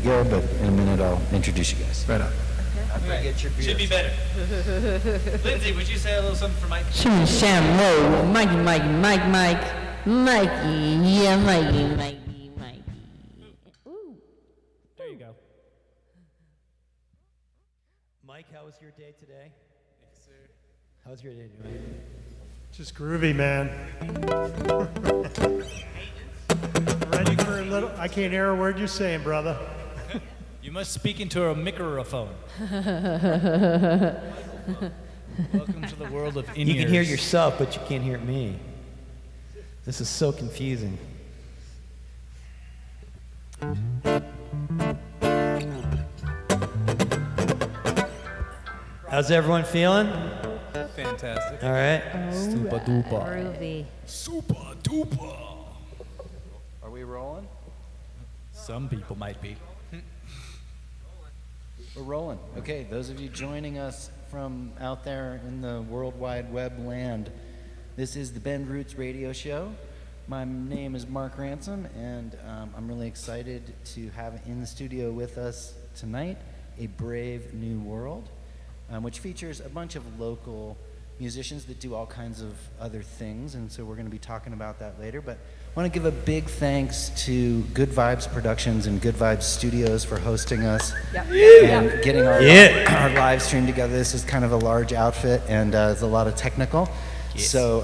go, but in a minute I'll introduce you guys. Right up. Should be better. Lindsay, would you say a little something for Mike? Sam, whoa, Mikey, Mikey, Mikey. Yeah, Mikey. Ooh. There you go. Mike, how was your day today? Yes, sir. How's your day doing? Just groovy, man. Ready for a little? I can't hear a word you're saying, brother. You must speak into a microphone. Welcome to the world of in-ears. You can hear yourself, but you can't hear me. This is so confusing. How's everyone feeling? Fantastic. All right. Super duper. Groovy. Super duper. Are we rolling? Some people might be. We're rolling. Okay, those of you joining us from out there in the World Wide Web land, this is the Bend Roots Radio Show. My name is Mark Ransom, and I'm really excited to have in the studio with us tonight A Brave New World, which features a bunch of local musicians that do all kinds of other things, and so we're going to be talking about that later. But I want to give a big thanks to Good Vibes Productions and Good Vibes Studios for hosting us and getting our live stream together. This is kind of a large outfit, and it's a lot of technical. Yes. So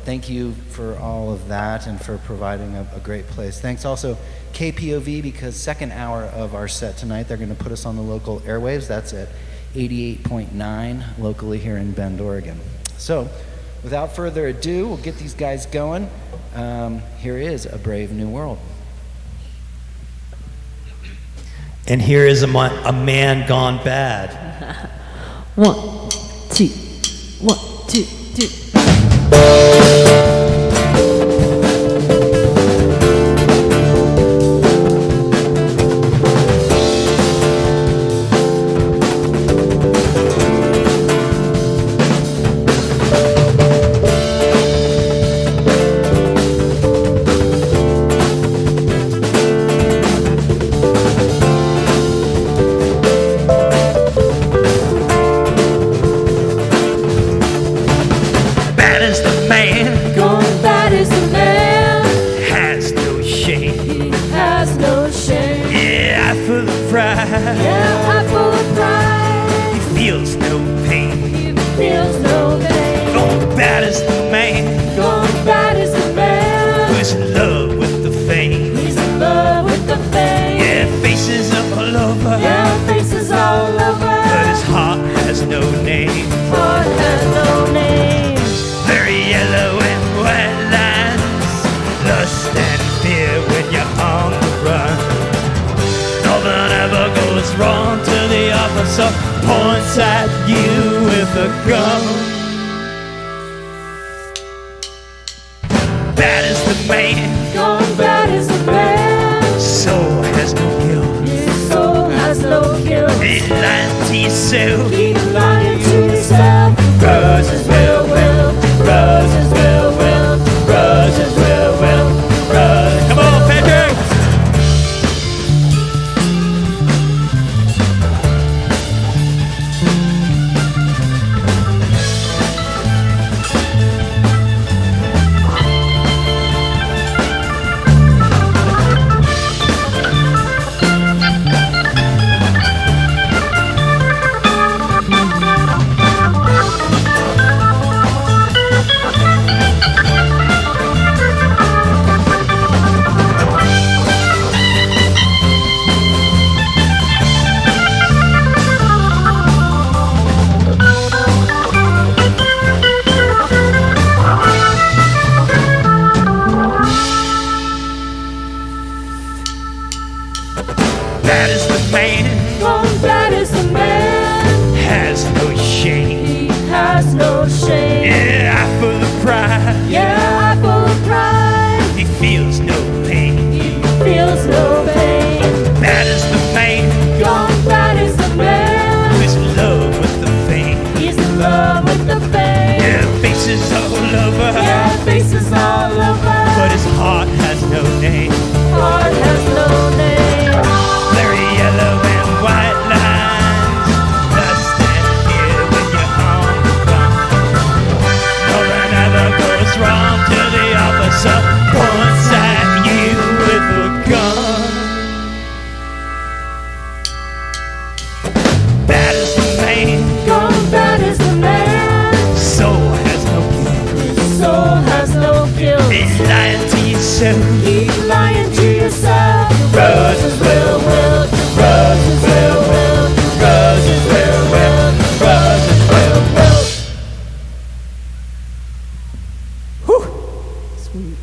thank you for all of that and for providing a great place. Thanks also KPOV, because second hour of our set tonight, they're going to put us on the local airwaves. That's at 88.9 locally here in Bend, Oregon. So without further ado, we'll get these guys going. Here is A Brave New World. And here is a man gone bad. 1, 2, 1, 2, 2. Points at you with a gun. Bad is the man, Gone bad is the man. soul has no guilt. His soul has no guilt. He lied to yourself. Keep lying to yourself. Roses will, roses will, roses will, roses. Come on, Patrick! But his heart has no name. Heart has no name. Very yourself. Keep lying to yourself. The roses will wilt. The roses will wilt. The roses will wilt. The roses will wilt. Sweet.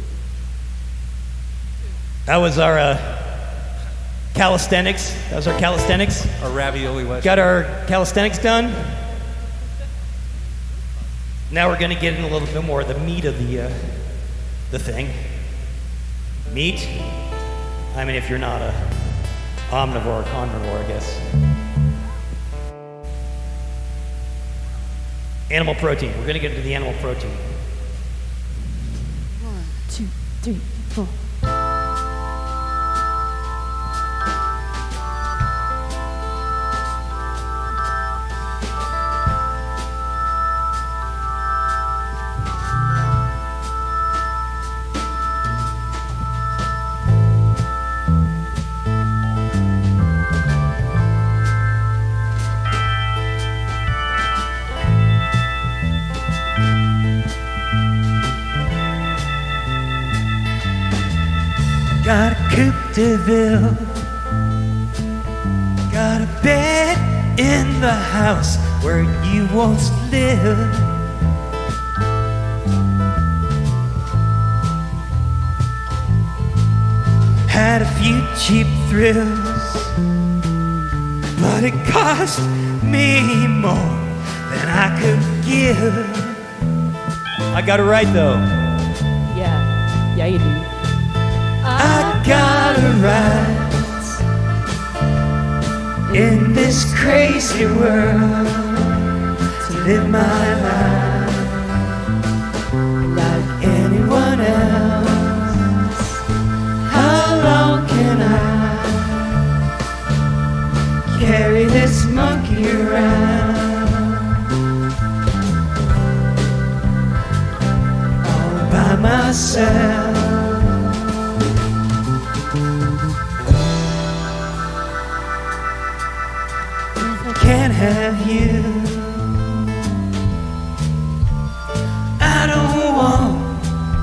That was our calisthenics. That was our calisthenics. A ravioli west. Got our calisthenics done. Now we're going to get in a little bit more of the meat of the thing. Meat? I mean, if you're not a omnivore or carnivore, I guess. Animal protein. We're going to get into the animal protein. 1, 2, 3, 4. Got a Coupe de Ville. Got a bed in the house where you once lived. Had a few cheap thrills, but it cost me more than I could give. I got it right though. Yeah, you do. I got a right in this crazy world to live my life like anyone else. How long can I carry this monkey around all by myself? Can't have you. I don't want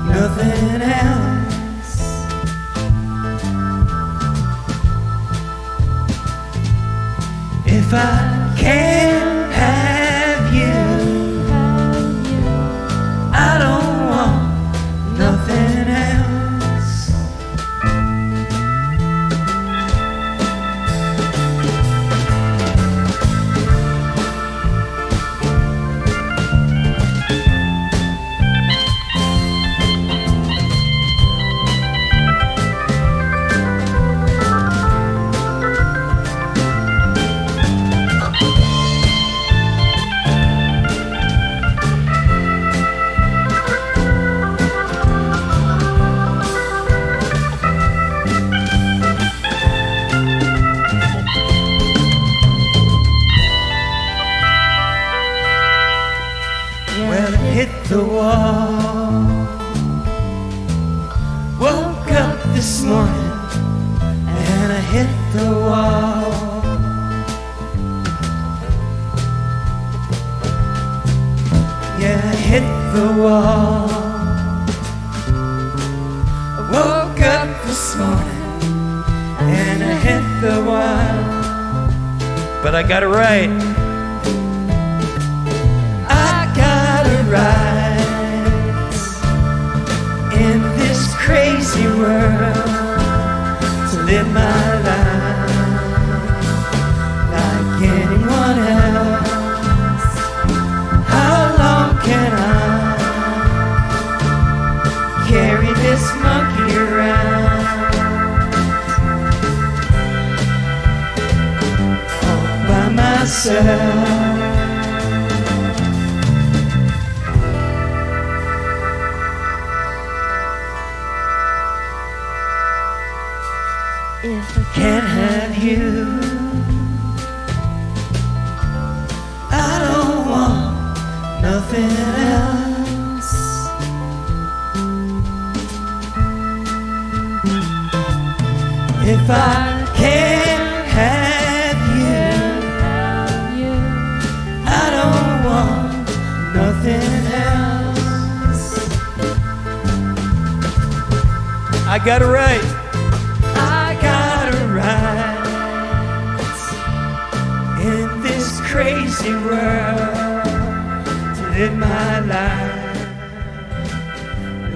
nothing else. If I can't have you, I don't want nothing else. Well, I hit the wall. Woke up this morning and I hit the wall. Yeah, I hit the wall. I woke up this morning and I hit the wall. But I got it right. Right in this crazy world to live my life like anyone else. How long can I carry this monkey around all by myself? If I Can't have you. I don't want nothing else. If I can't have you, I don't want nothing else. got a right. I got a right in this crazy world to live my life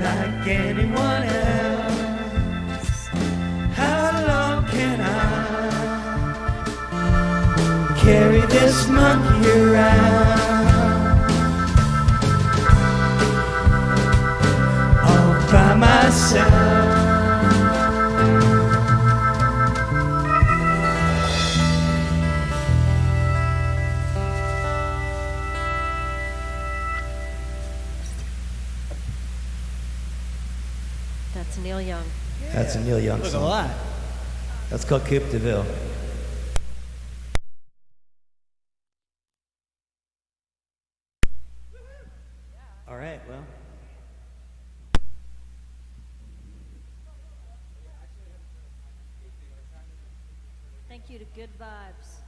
like anyone else. How long can I carry this monkey around all by myself? That's Neil Young. That's a Neil Young Look, a song. lot. That's called Coupe de Ville. All right, well. Thank you to Good Vibes.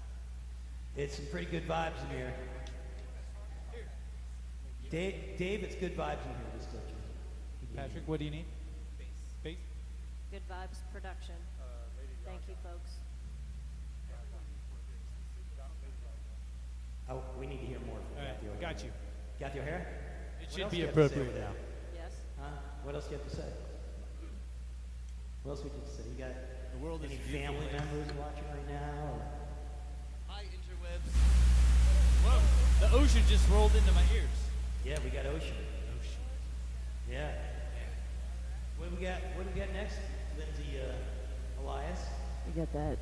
It's some pretty good vibes in here. Dave, it's good vibes in here. Just to let you know. Patrick, what do you need? Bass. Good Vibes Production. Thank you, folks. Oh, we need to hear more from All right, Kathy O'Hara. got you. Kathy O'Hara? It What should else be do you have to say appropriate over there? now. Yes? Huh? What else do you have to say? What else would you say? You got The world is any a beautiful family place. members watching right now? Or? Hi, interwebs. Whoa, the ocean just rolled into my ears. Yeah, we got Ocean. Yeah. What do we got? What do we got next? Lindsay, Elias. We got that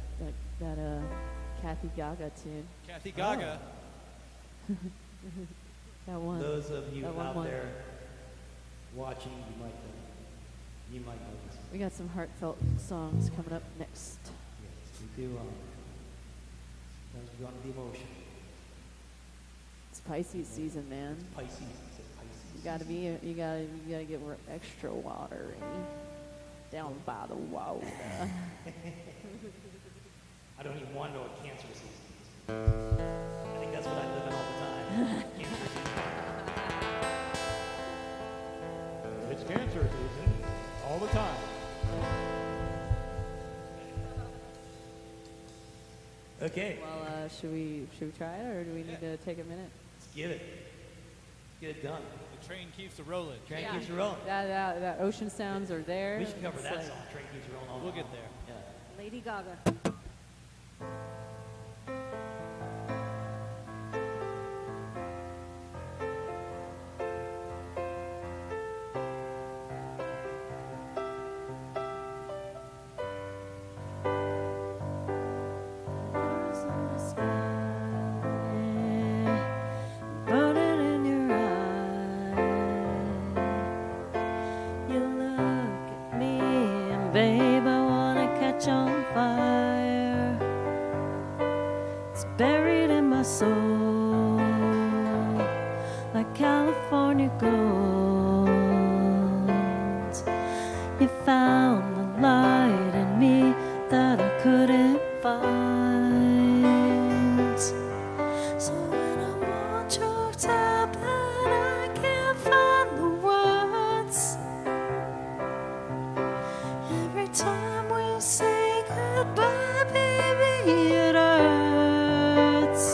Kathy Gaga tune. Kathy Gaga. That one. Those of you that one out won. there watching, you might know this. We got some heartfelt songs coming up next. Yes, we do. Those go on the emotion. It's Pisces season, man. Pisces. It's a Pisces. You gotta get extra watery down by the water. I don't even want to know what cancer season is. I think that's what I live in all the time. Cancer season. It's cancer season all the time. Okay, Well, should we try it, or do we need to take a minute? let's get it. Get it done. The train keeps a rolling. Train keeps rolling. That ocean sounds are there. We should cover It's that like- song. Train keeps rolling all We'll the get time. there. Yeah. Lady Gaga. Burning in your eye. You look at me and babe, I wanna catch on fire. It's buried in my soul like California gold. You found the light in me that I couldn't find. So when I'm all choked up and I can't find the words, every time we say goodbye, baby, it hurts.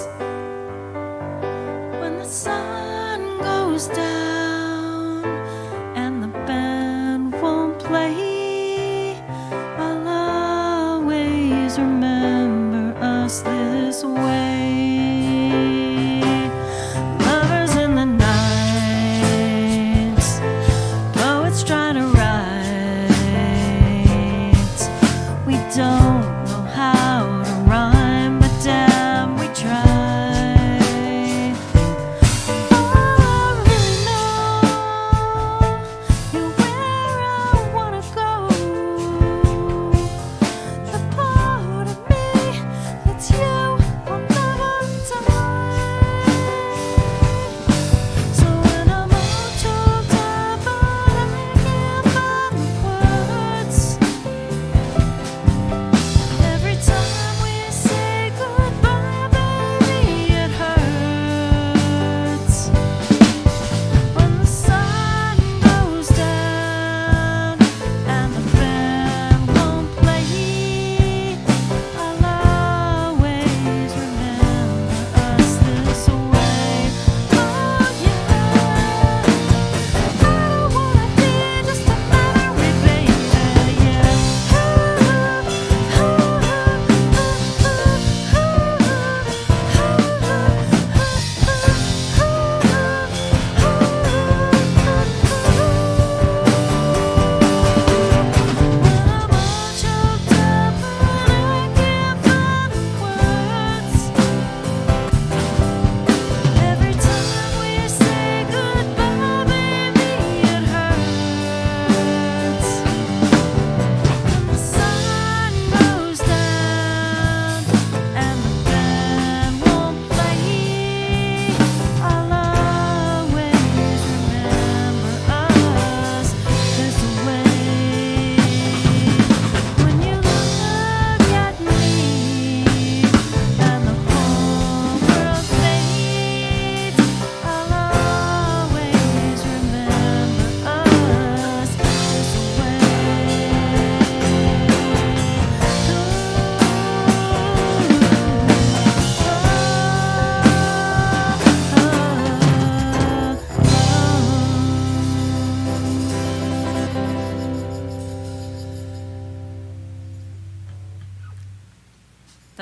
When the sun goes down and the band won't play, I'll always remember us this way. Lovers in the night, poets trying to write. We don't know how to rhyme, but damn, we try. All I really know, you're where I wanna go. The part of me that's you will never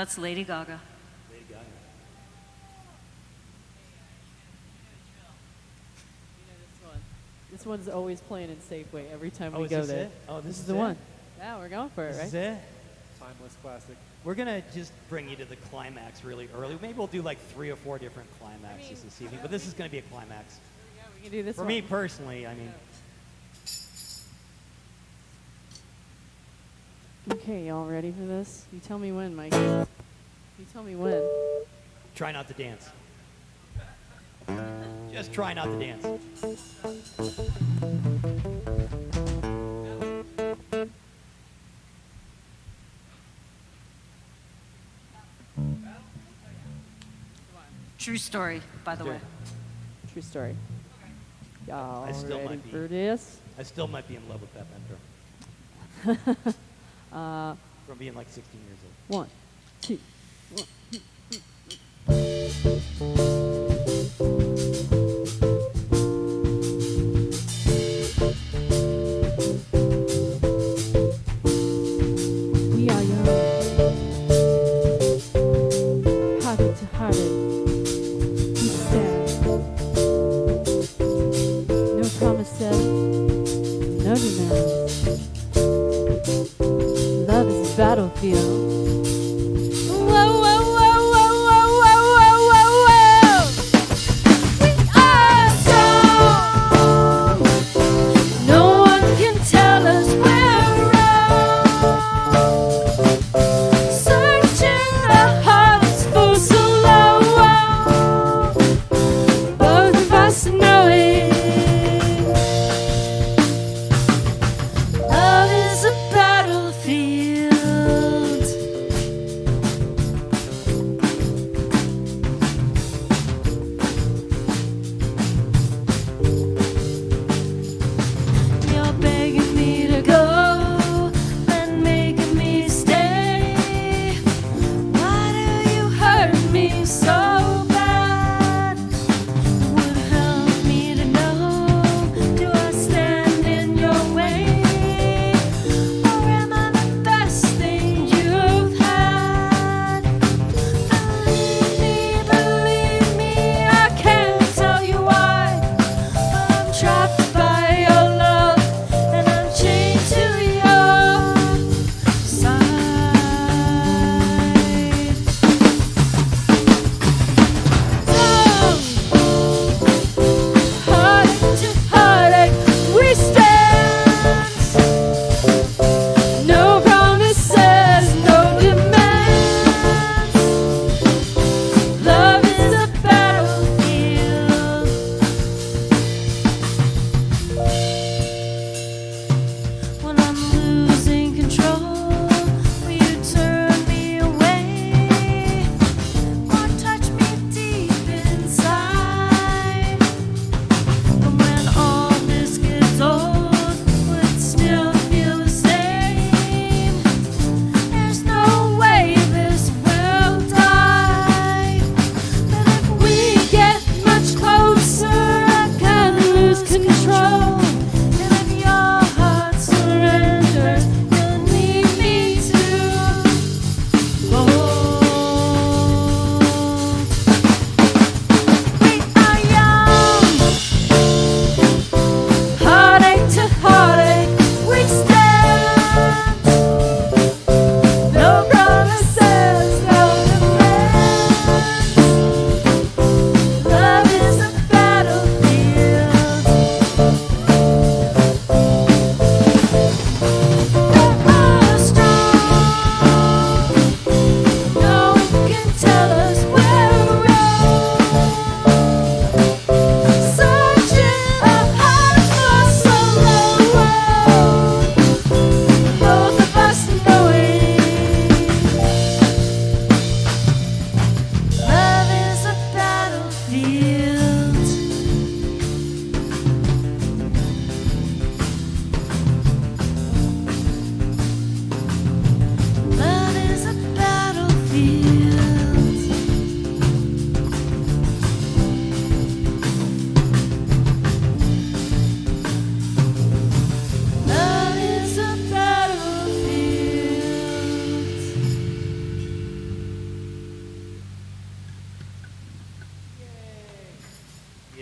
That's Lady Gaga. Lady Gaga. This one's always playing in Safeway every time Oh, we is go this there. it? Oh, this is the it? one. Yeah, we're going for it, This right? is it? Timeless classic. We're gonna just bring you to the climax really early. Maybe we'll do like 3 or 4 different climaxes this evening, but this is gonna be a climax. Yeah, we can do this For one. me personally, I mean, Okay, y'all ready for this? You tell me when, Mike. You tell me when. try not to dance. Just try not to dance. True story, by the way. True story. Y'all I still ready might be. for this? I still might be in love with Beth Ender. From being like 16 years old. 1, 2, 1. We are young, hearted to hearted, we stand. No promises, no demands. Love is a battlefield. Whoa, whoa, whoa, whoa, whoa, whoa, whoa, whoa, whoa. We are strong. No one can tell us we're wrong. Searching our hearts for so long.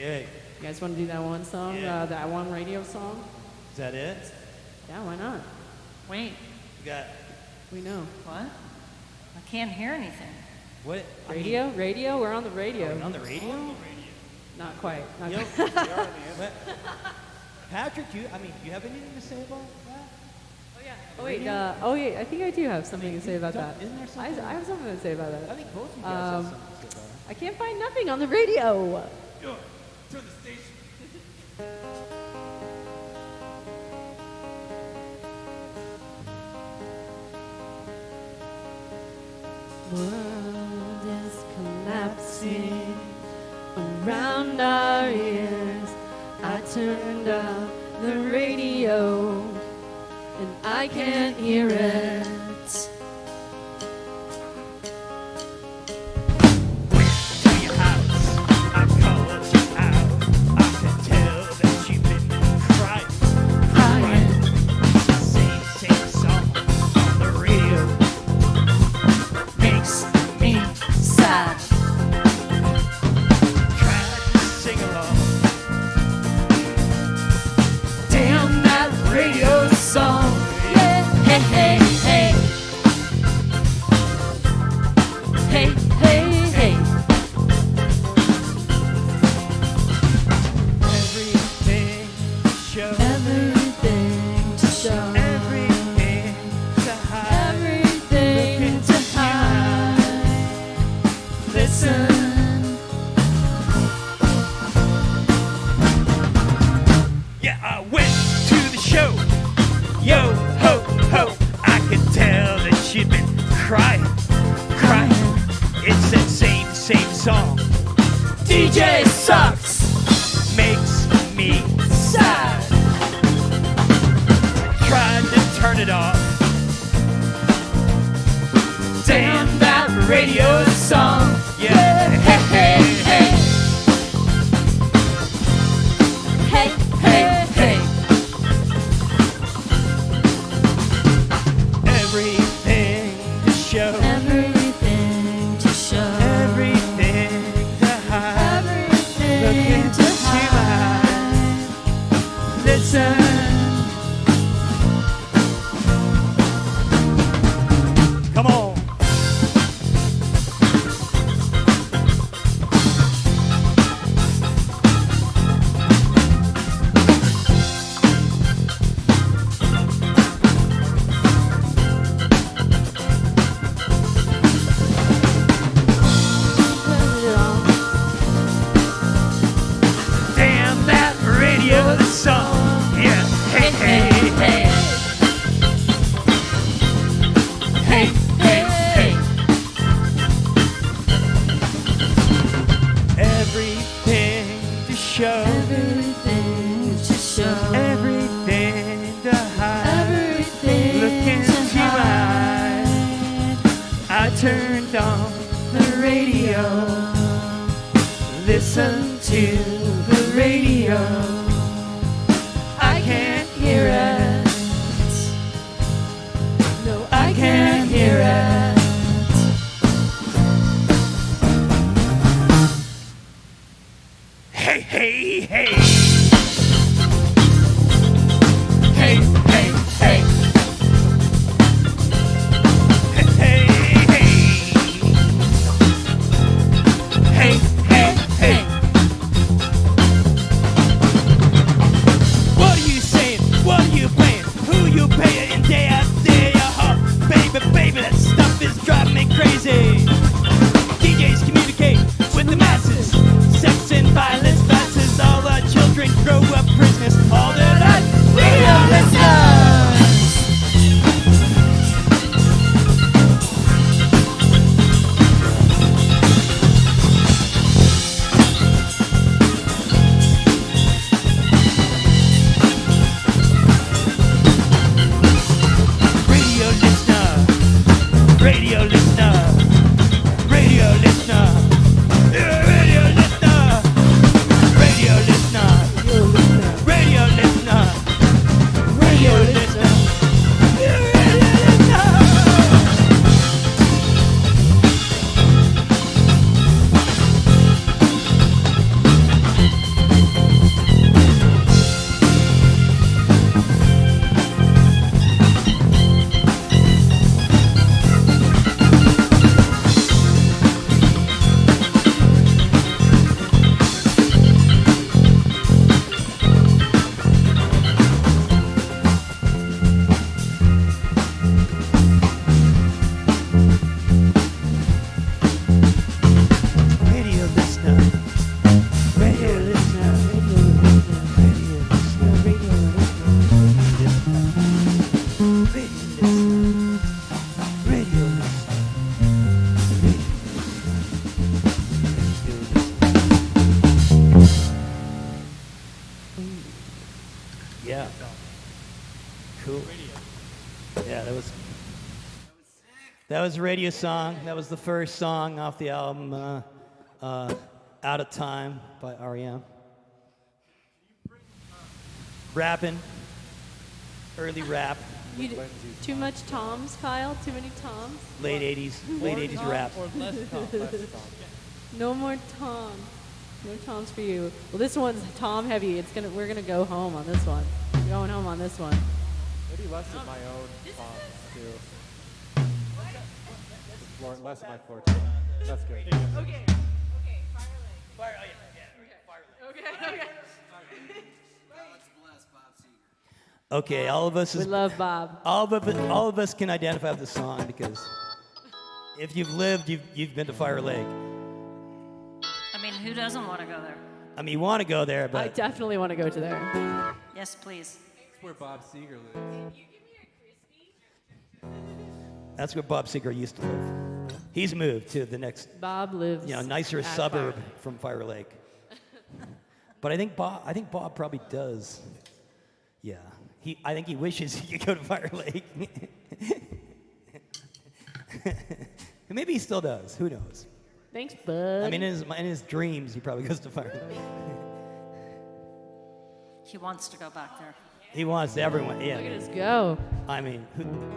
Yay. You guys want to do that one song, Yeah. that one radio song? Is that it? Yeah, why not? Wait, You got We know. what? I can't hear anything. what? Radio? Radio? We're on the radio. I mean, on the radio? Not quite. Not You know, quite. what? Patrick, do you have anything to say about that? Oh wait, yeah, I think I do have something to say about that. Isn't there I something? have something to say about that. I think both of you guys have something to say about it. I can't find nothing on the radio. Turn the station. World is collapsing around our ears. I turned up the radio and I can't hear it. To your house, I called you out. I could tell that you've been crying. Same song on the radio. Makes me sad. Tried to sing along. Damn that radio song. Yeah, hey, hey, hey. Hey, hey, hey. Everything show. Everything to show. Everything to hide. Everything to hide. Listen. Yeah, I went to the show. Yo, ho, ho. I could tell that she'd been crying. It's that same song. DJ sucks. Makes me Sad. tried to turn it off. Damn that radio song. Yeah, Hey, hey, hey. Hey, hey, hey. everything to show. Everything to show. Everything to hide. Look Everything into to my hide. eyes. Listen. Come on. Damn that radio song. Yeah. Hey, hey, hey. Hey, hey, hey. Everything to show. Everything to show. Everything to hide. Everything Look to into my hide. eyes. I turned on The radio. listen to the radio. I can't hear it. No, I can't hear it. Hey, hey, hey. Hey, hey, hey. Hey, hey, hey. Hey, hey, hey. What are you saying? What are you playing? Who you paying? Day after day, baby, that stuff is driving me crazy. DJs communicate with the masses. Sex and violence, classes, all our children That was a radio song. That was the first song off the album Out of Time by R.E.M. Rapping. Early rap. Too much Toms, Kyle? Too many Toms? Late 80s. Late 80s rap. Or less Tom, less Tom. No more Toms. No Toms for you. Well, this one's Tom heavy. We're gonna go home on this one. We're going home on this one. Maybe less of my own Tom, too. Less of my floor tone. That's good. Okay. Okay, all of us We love Bob. all of us can identify with the song because if you've lived, you've been to Fire Lake. I mean, who doesn't want to go there? I mean, you want to go there, I but definitely want to go to there. Yes, please. That's where Bob Seger lives. that's where Bob Seger used to live. He's moved to the next, Bob lives. nicer at suburb Fire. from Fire Lake. But I think Bob probably does. Yeah, I think he wishes he could go to Fire Lake. Maybe he still does. Who knows? Thanks, bud. I mean, in his dreams, he probably goes to Fire Lake. He wants to go back there. He wants everyone. Yeah. Look at us go. I mean,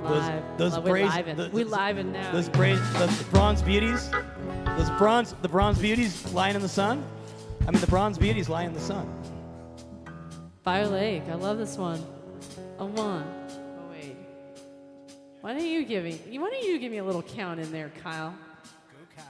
Live. those Love, we're brazen, livin'. We livin' now. Those the bronze beauties, the bronze beauties lying in the sun. I mean, the bronze beauties lying in the sun. Fire Lake. I love this one. A one. Oh wait. Why don't you give me a little count in there, Kyle? Go Kyle.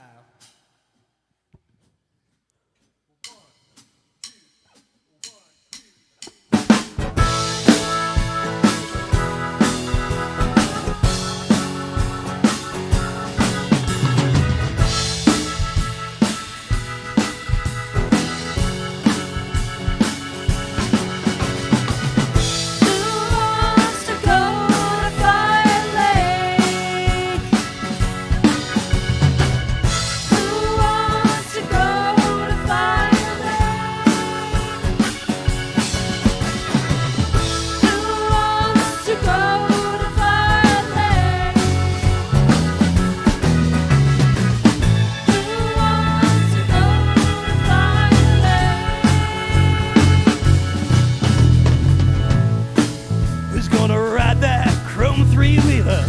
Who's gonna ride that chrome three-wheeler?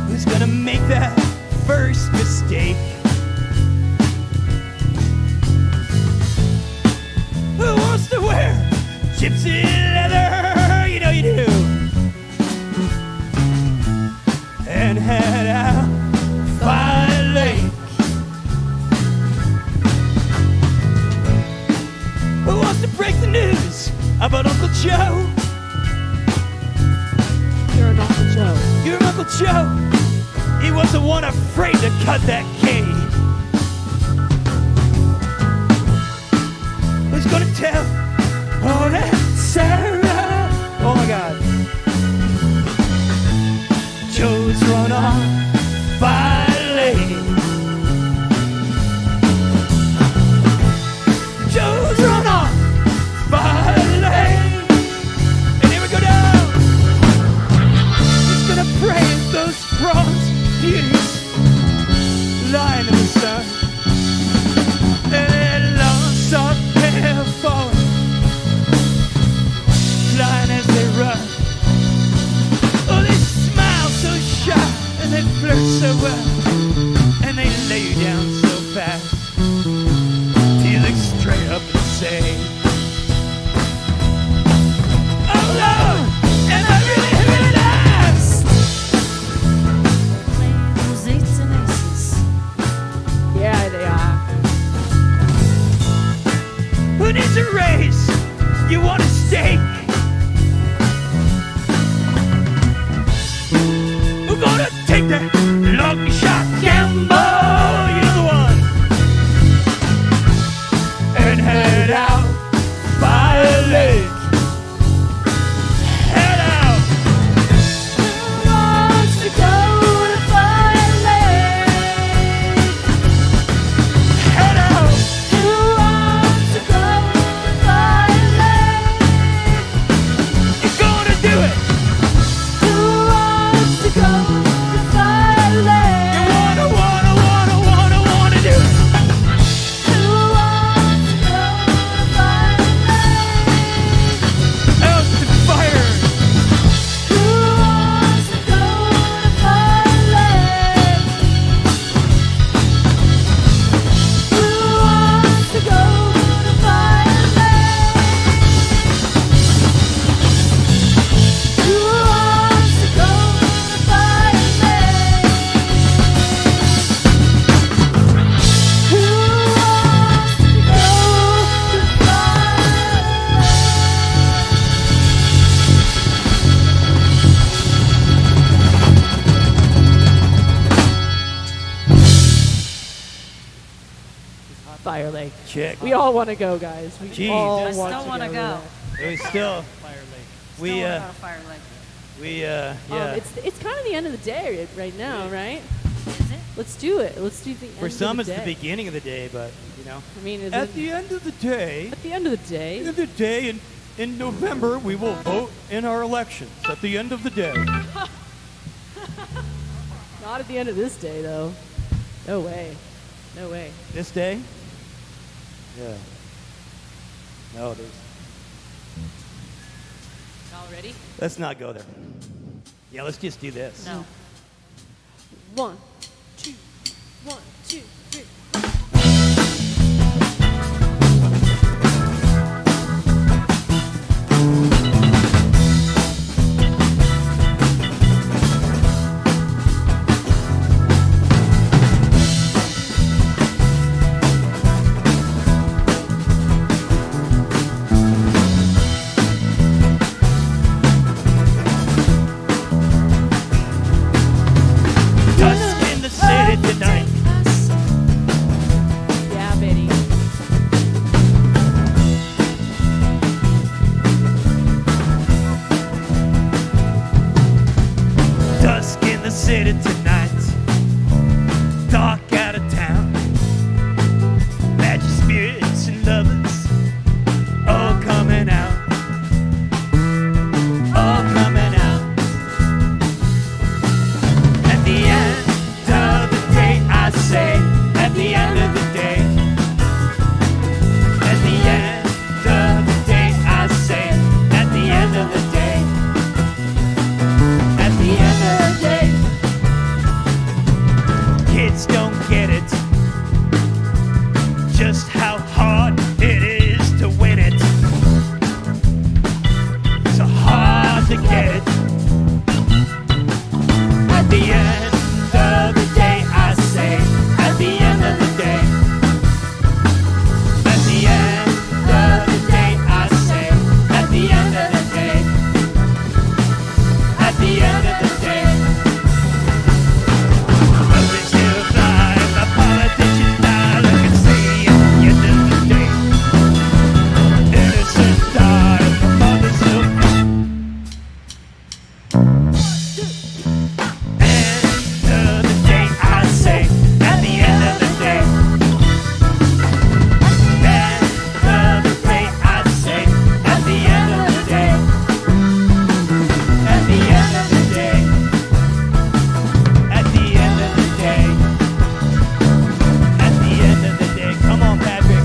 Who's gonna make that first mistake? Who wants to wear gypsy leather? You know you do. And head out Fire Lake. Who wants to break the news about Uncle Joe? You're an Uncle Joe. Your Uncle Joe, he wasn't one afraid to cut that cake. Who's gonna tell all that Sarah? Oh my God. Joe's run on Fire Lake. Joe's run on Fire Lake. And here we go down. He's gonna praise those bronze beauties lying in the sun. And their long soft hair falling, flying as they run. Oh, they smile so shy and they flirt so well, and they lay down so fast. You look straight up and say, oh Lord, am I really nice? Those eights and aces. Yeah, they are. Who needs a raise? You want a steak? Who's gonna take that long shot gamble? You're the one. And head out Fire Lake. Head out. Who wants to go to Fire Lake? Head out. Who wants to go to Fire Lake? You're gonna do it. Fire Lake. Chick. We all want to go, guys. We Jeez. all I want still to want to go. We still, we, Still want to go to Fire Lake. yeah. It's kind of the end of the day right now, right? Is it? Let's do it. Let's do the end For of some, the it's day. the beginning of the day, but, I mean, is At it, the end of the day, at the end of the day, in November, we will vote in our elections. At the end of the day. not at the end of this day, though. No way. No way. This day? Yeah. No, there's. Y'all ready? Let's not go there. Yeah, let's just do this. No. 1, 2, 1, 2, 3. Dusk in the city tonight. Yeah, Betty. Dusk in the city tonight. Dark out of town. Magic spirits and lovers all coming out. All coming out. At the end of the day, I say, at the end of the day. At the end of the day, I say, at the end of the day. At the end of the day, kids don't get it. Just how hard it is to win it. So hard to get it. At the end of the day, I say, at the end of the day. At the end of the day, I say, at the end of the day. At the end of the day, others still fly, the politicians die. Look and see at the end of the day, innocent die, the mothers still end of the day, I say, at the end of the day. End of the day, I say, at the end of the day. At the end of the day. At the end of the day. At the end of the day. Come on, Patrick.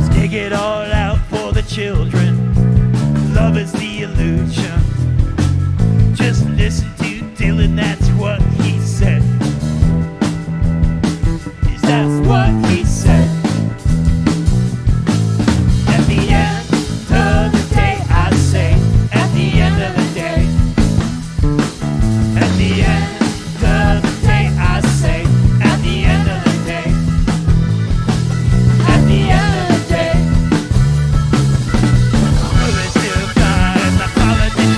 Stick it all out for the children. Love is the illusion. Just listen to Dylan, that's what he said. That's what he said. At the end of the day, I say, at the end of the day. At the end of the day, I say, at the end of the day. At the end of the day, others still fly, the politicians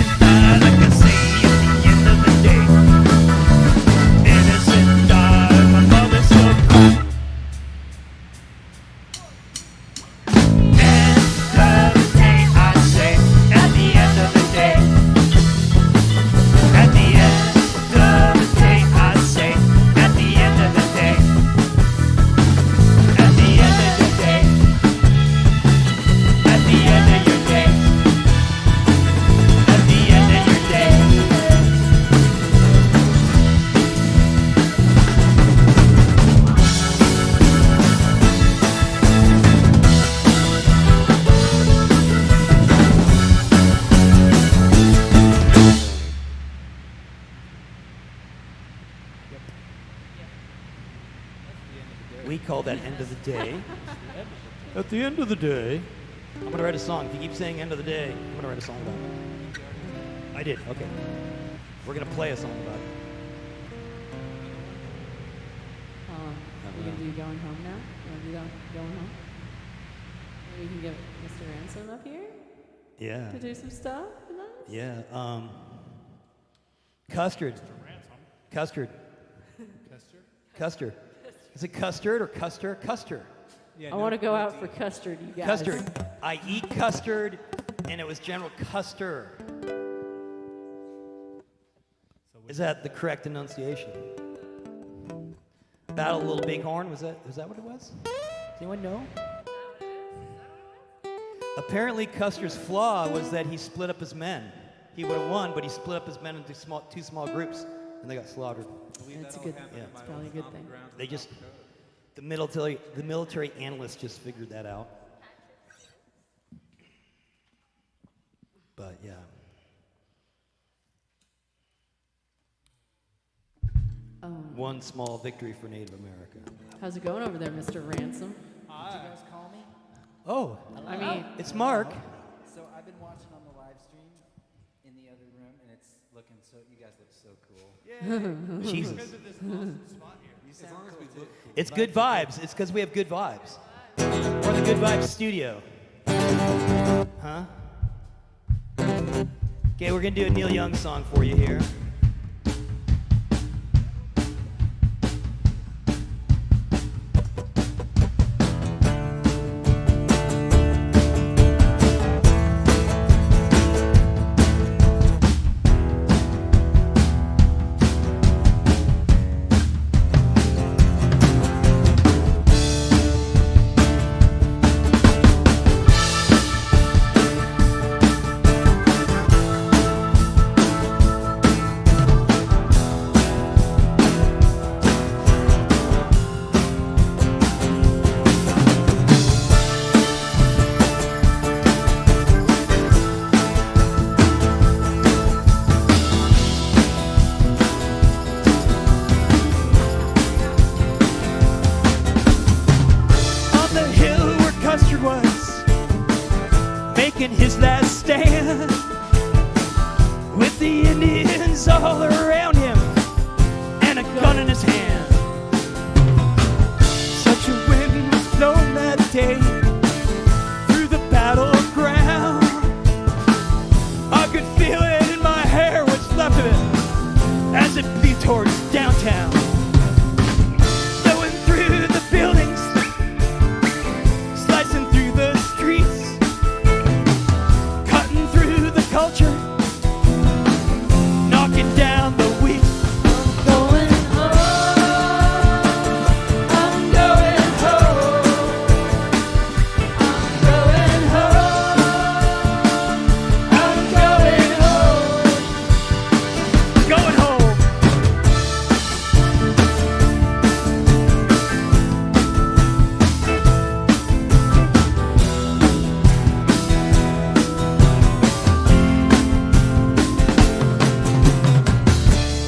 call that End of the Day. At the end of the day, I'm gonna write a song. If you keep saying end of the day, I'm gonna write a song about it. I did, okay. We're gonna play a song about it. Are you gonna do going home now? You wanna do that going home? Maybe we can get Mr. Ransom up here Yeah. to do some stuff with us? Yeah. Custard. Custard. Custard. Is it custard or custard? Custard. I want to go out for custard, you guys. Custard. I eat custard, and it was General Custer. Is that the correct enunciation? Battle of Little Bighorn, was that what it was? Does anyone know? Apparently Custer's flaw was that he split up his men. He would have won, but he split up his men into two small groups, and they got slaughtered. That's a good. It's probably a good thing. They just, the military analysts just figured that out. But yeah. One small victory for Native America. How's it going over there, Mr. Ransom? Did you guys call me? Oh, I mean, it's Mark. So I've been watching on the live stream in the other room, and it's looking so. You guys look so cool. Jesus. You sound cool too. It's good vibes. It's because we have good vibes. We're in the Good Vibes studio. Huh? Okay, we're going to do a Neil Young song for you here. His last stand with the Indians all around him and a gun in his hand. Such a wind was blown that day through the battleground. I could feel it in my hair, what's left of it, as it blew towards downtown. Blowing through the buildings, slicing through the streets, culture, knocking down the weak. Going home, I'm going home, I'm going home, I'm going home, Going home.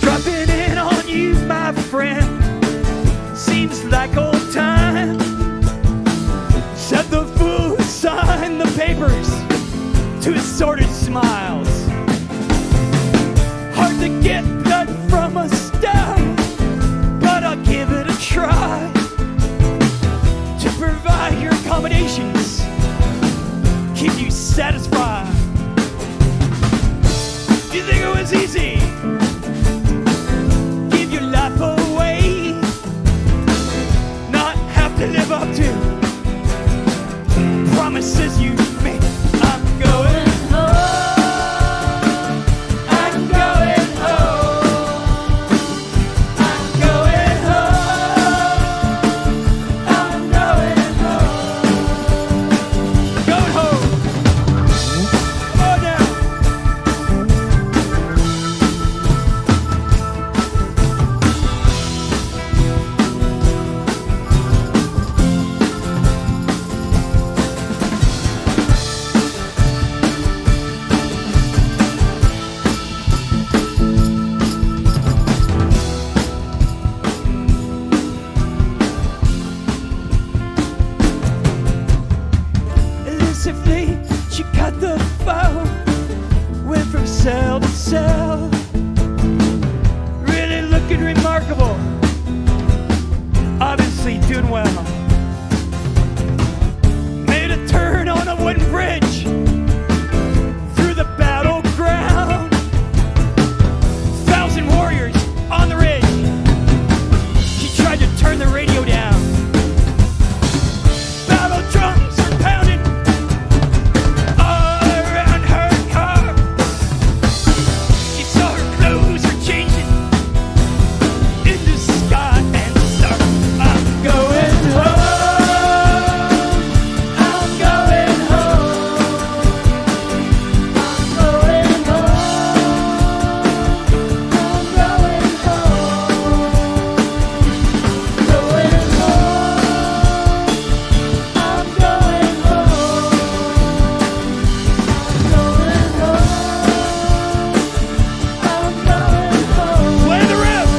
Dropping in on you, my friend, seems like old time. Said the fool who signed the papers to his sordid smiles. Hard to get blood from a stone, but I'll give it a try to provide your accommodations, keep you satisfied. You think it was easy? Give your life away, not have to live up to promises you made. I'm going home, I'm going home, I'm going home, I'm going home, going home. Come on now. aggressively. She cut the phone, went from cell to cell. Really looking remarkable. Obviously doing well. Made a turn on a wooden bridge through the battleground. 1,000 warriors on the ridge. She tried to turn the radio down. Battle drums are pounding all around her car. She saw her clothes were changing into sky and star. I'm going home. I'm going home. I'm going home. I'm going home. Going home. I'm going home. I'm going home. Play the riff.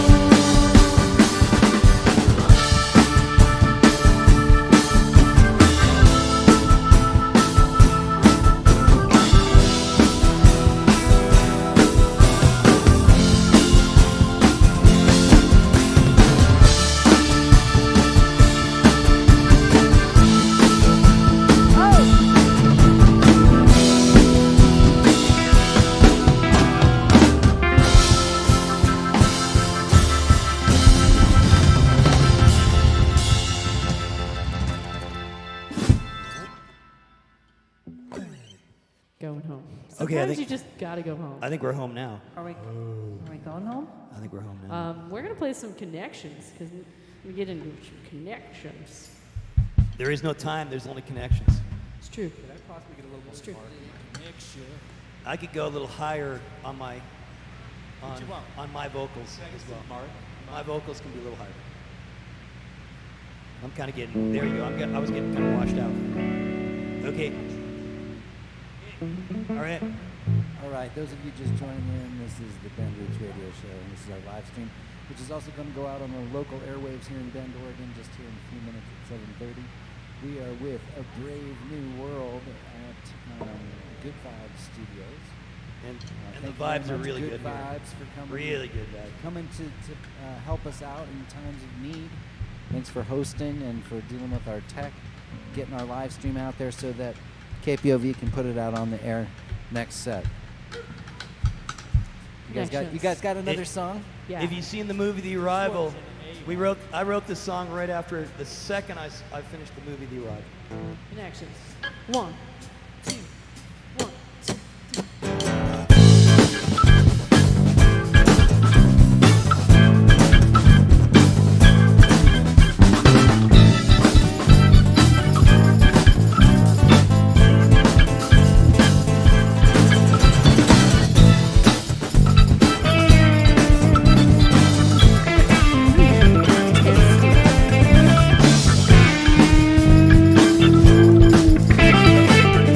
Going home. Okay, I Sometimes think- you just gotta go home. I think we're home now. Are we going home? I think we're home now. We're gonna play some connections because we get into some connections. There is no time, there's only connections. It's true. Could I possibly get a little more? It's true. I could go a little higher on my on my vocals as well. My vocals can be a little higher. I'm kind of getting there. You go. I was getting kind of washed out. Okay. All right. All right, those of you just joining in, this is the Bend Roots Radio Show, and this is our live stream, which is also going to go out on the local airwaves here in Bend, Oregon, just here in a few minutes at 7:30. We are with A Brave New World at Good Vibes Studios. And Thank the you very vibes are much, really Good good here. Vibes for coming. Really good vibes. Coming to help us out in times of need. Thanks for hosting and for dealing with our tech, getting our live stream out there so that KPOV can put it out on the air next set. You guys got another song? Yeah. If you've seen the movie The Arrival, I wrote this song right after the second I finished the movie The Arrival. Connections. 1, 2, 1, 2. Thank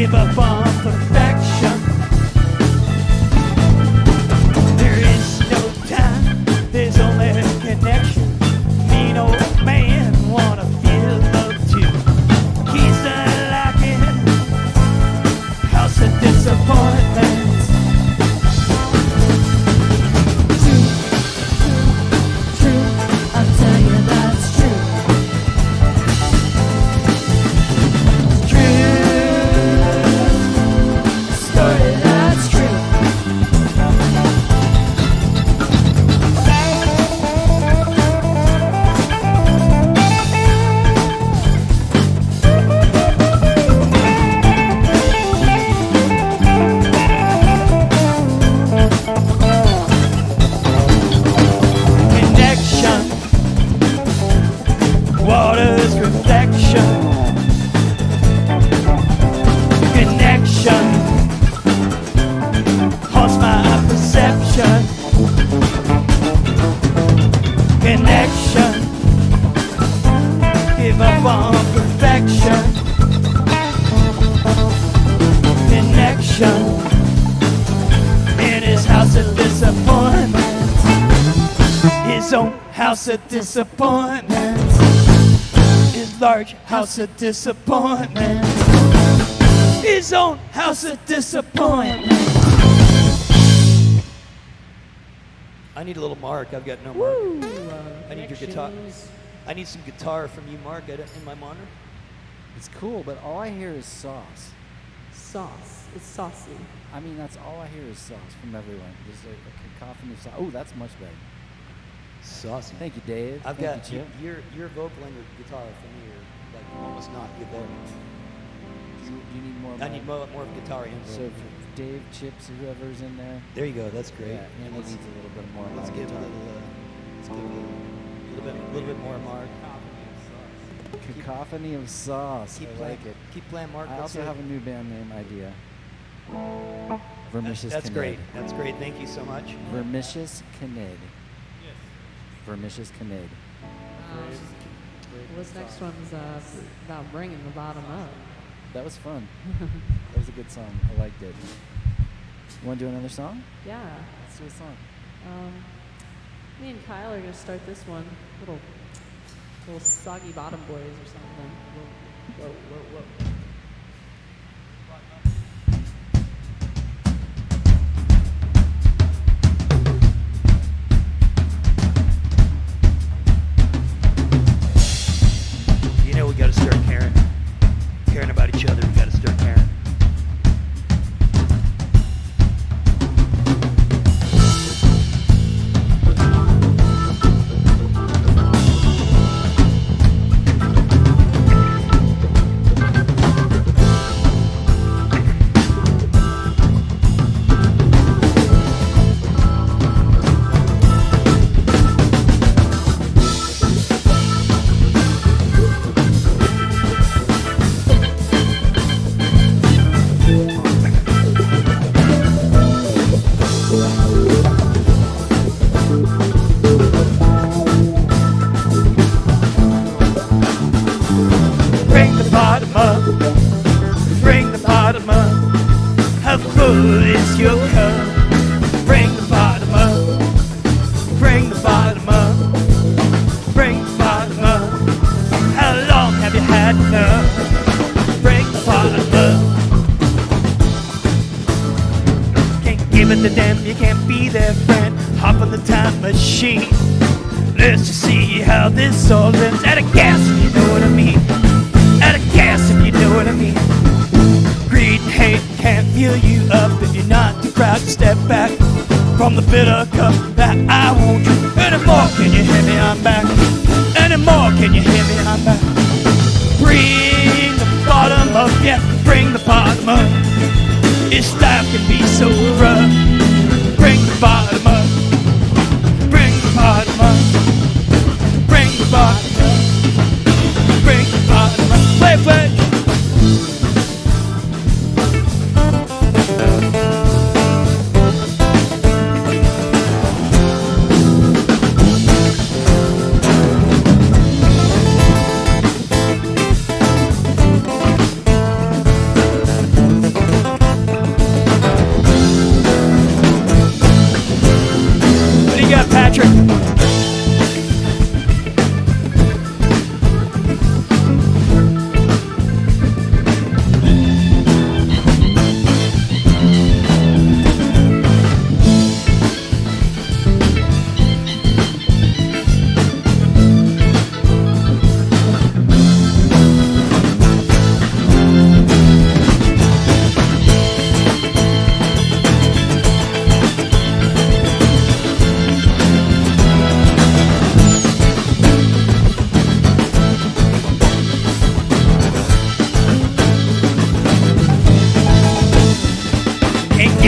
give up on perfection. There is no time, there's only connection. Mean old man wanna feel love too. He's not like it, house of disappointment. True, true, I'll tell you that's true. Story that's true. Connection, water's reflection. Connection haunts my perception. Connection, give up on perfection. Connection, in his house of disappointment. His own house of disappointment. His large house of disappointment. His own house of disappointment. I need a little Mark. I've got no Mark. I need your guitar. I need some guitar from you, Mark, in my monitor. It's cool, but all I hear is sauce. Sauce. It's saucy. I mean, that's all I hear is sauce from everyone. There's a cacophony of sauce. Oh, that's much better. Saucy. Thank you, Dave. I've Thank got you, Chip. your vocal and your guitar for me are like almost not good there. You need more. I need more of guitar and So vocal. for Dave, Chips, whoever's in there. There you go. That's great. Yeah, Andy let's, needs a little bit more. let's my give a guitar. little. Let's give a little bit more Mark. Cacophony of sauce. Keep I playing. like it. Keep playing, Mark. I Let's also hear have it. a new band name idea. Vermicious That's Kinnaid. great. That's great. Thank you so much. Vermicious Kinnaid. Vermicious Kinnaid. This next one's about bringing the bottom up. That was fun. That was a good song. I liked it. You want to do another song? Yeah. Let's do a song. Me and Kyle are gonna start this one. Little soggy bottom boys or something. Whoa, whoa, whoa. You know we got to start caring about each other. We got to start caring. Bring the bottom up. Bring the bottom up. How full is your cup? Bring the bottom up. Bring the bottom up. Bring the bottom up. How long have you had enough? Bring the bottom up. Can't give it to them, you can't be their friend. Hop on the time machine. Let's just see how this all ends. At a gas, if you know what I mean. At a gas, if you know what I mean. Greed and hate can't fill you up if you're not too proud to step back from the bitter cup that I won't drink anymore. Can you hear me? I'm back. Anymore? Can you hear me? I'm back. Bring the bottom up, yeah. Bring the bottom up. This life can be so rough. Bring the bottom up. Bring the bottom up. Bring the bottom up. Bring the bottom up. Play, play.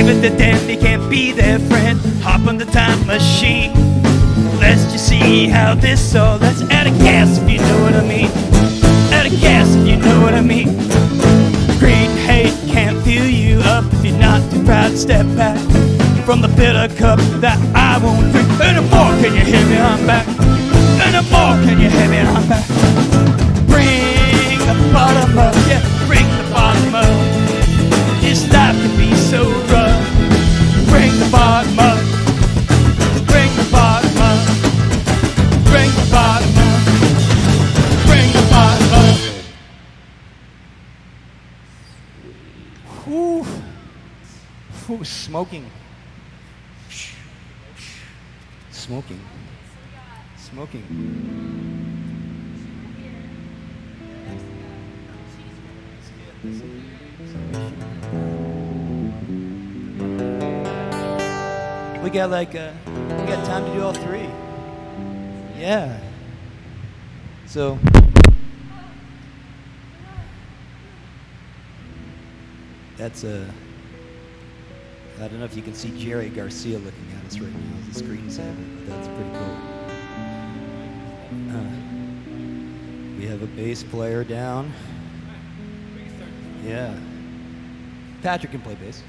Give it to them, they can't be their friend. Hop on the time machine. Let's just see how this all. Let's add a gas if you know what I mean. Add a gas if you know what I mean. Greed, hate can't fill you up if you're not too proud to step back from the bitter cup that I won't drink. And more, can you hear me? I'm back. And more, can you hear me? I'm back. Bring the bottom up, yeah, bring the bottom up. This life can be so rough. Bring the bottom up. Bring the bottom up. Bring the bottom up. Bring the bottom up. Ooh. Ooh, smoking. Smoking. Smoking. We got we got time to do all three. Yeah. So. That's I don't know if you can see Jerry Garcia looking at us right now as a screensaver, but that's pretty cool. We have a bass player down. Yeah. Patrick can play bass.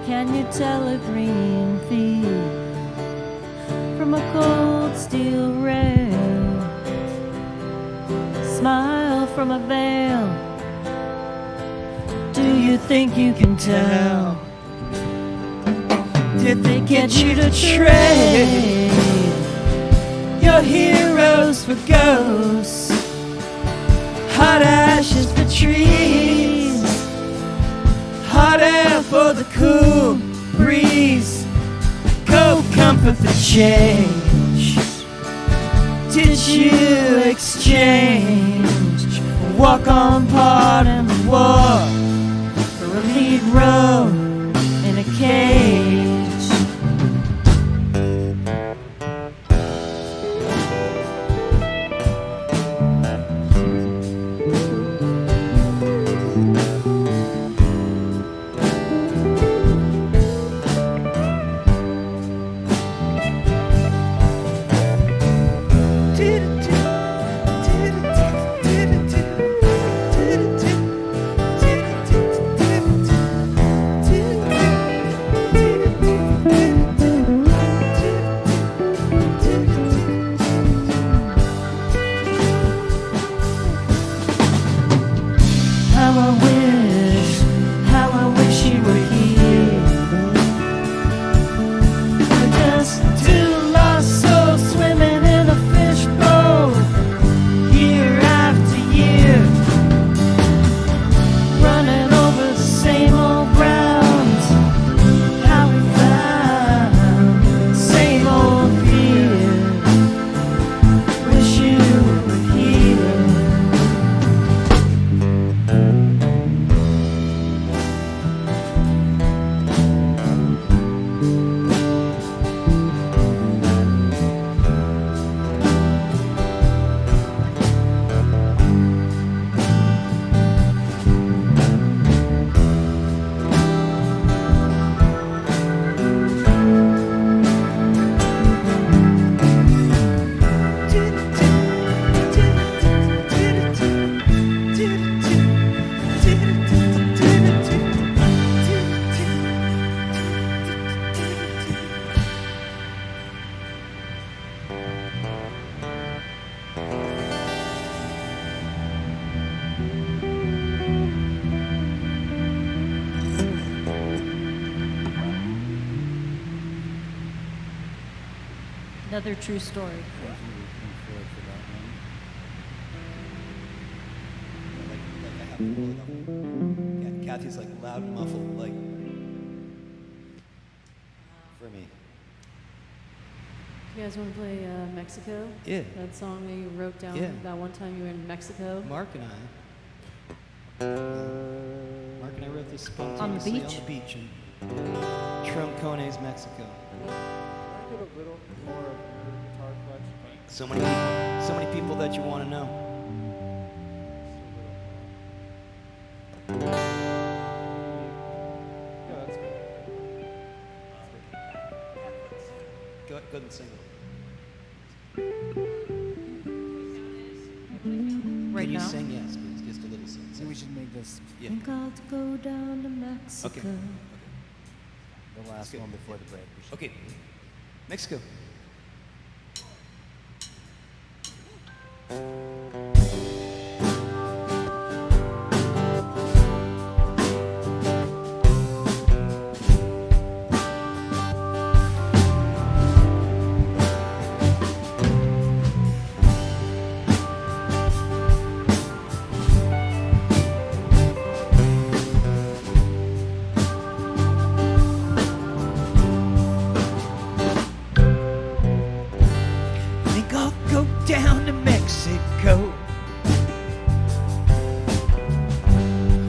Can you tell a green field from a cold steel rail? Smile from a veil. Do you think you can tell? Did they get you to trade your heroes for ghosts? Hot ashes for trees, hot air for the cool breeze. Go comfort the change. Did you exchange walk on part in the war for a lead role in a cage? Another true story. Thank you, Pink Floyd, for that one. Like I have to pull it up. Yeah, Kathy's like loud and muffled, like for me. You guys want to play Mexico? Yeah. That song that you wrote down Yeah. that one time you were in Mexico? Mark and I wrote this On the spontaneously beach? on the beach in Troncones, Mexico. So many people that you want to know. Go ahead and sing it. Right Can you now? sing? Yes, please. Just a little sing. So we should make this Yeah. Think I'll go down to Mexico. Okay. the last good. one before the break. We should- Okay. Mexico. Think I'll go down to Mexico.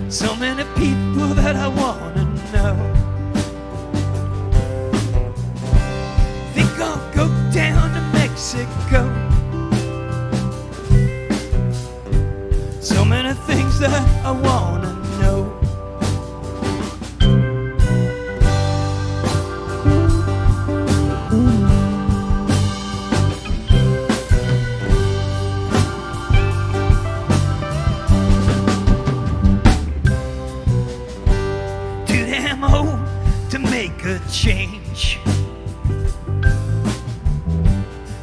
So many people that I wanna know. Think I'll go down to Mexico. So many things that I wanna know. Too damn old to make a change.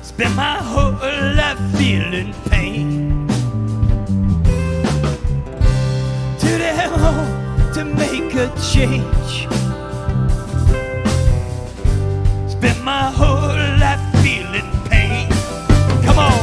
Spend my whole life feeling pain. Too damn old to make a change. Spend my whole life feeling pain. Come on.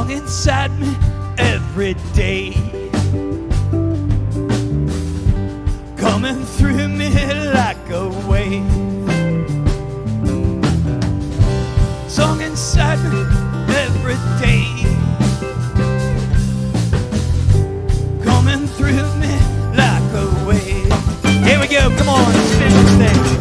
song inside me every day, coming through me like a wave. Song inside me every day, coming through me like a wave. Here we go, come on, spin this thing.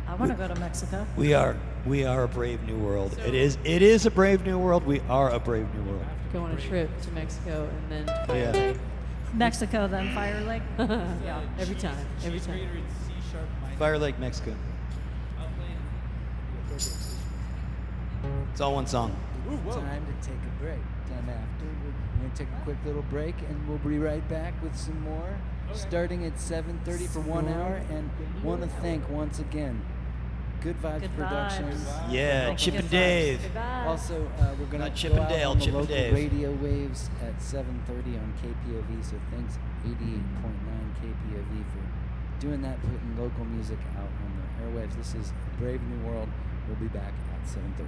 I want to go to Mexico. We are a brave new world. It is a brave new world. We are a brave new world. Go on a trip to Mexico and then to Fire Yeah. Lake. Mexico, then Fire Lake. Yeah, every time, every time. Fire Lake, Mexico. It's all one song. Time to take a break. Time after. We're going to take a quick little break and we'll be right back with some more. Starting at 7:30 for 1 hour. And want to thank once again Good Vibes Good Productions. vibes. Yeah, Chip and Dave. Goodbye. Also, we're going Not to Chip go and out Dale, on the Chip and local Dave. radio waves at 7:30 on KPOV. So thanks 88.9 KPOV for doing that, putting local music out on the airwaves. This is Brave New World. We'll be back at 7:30.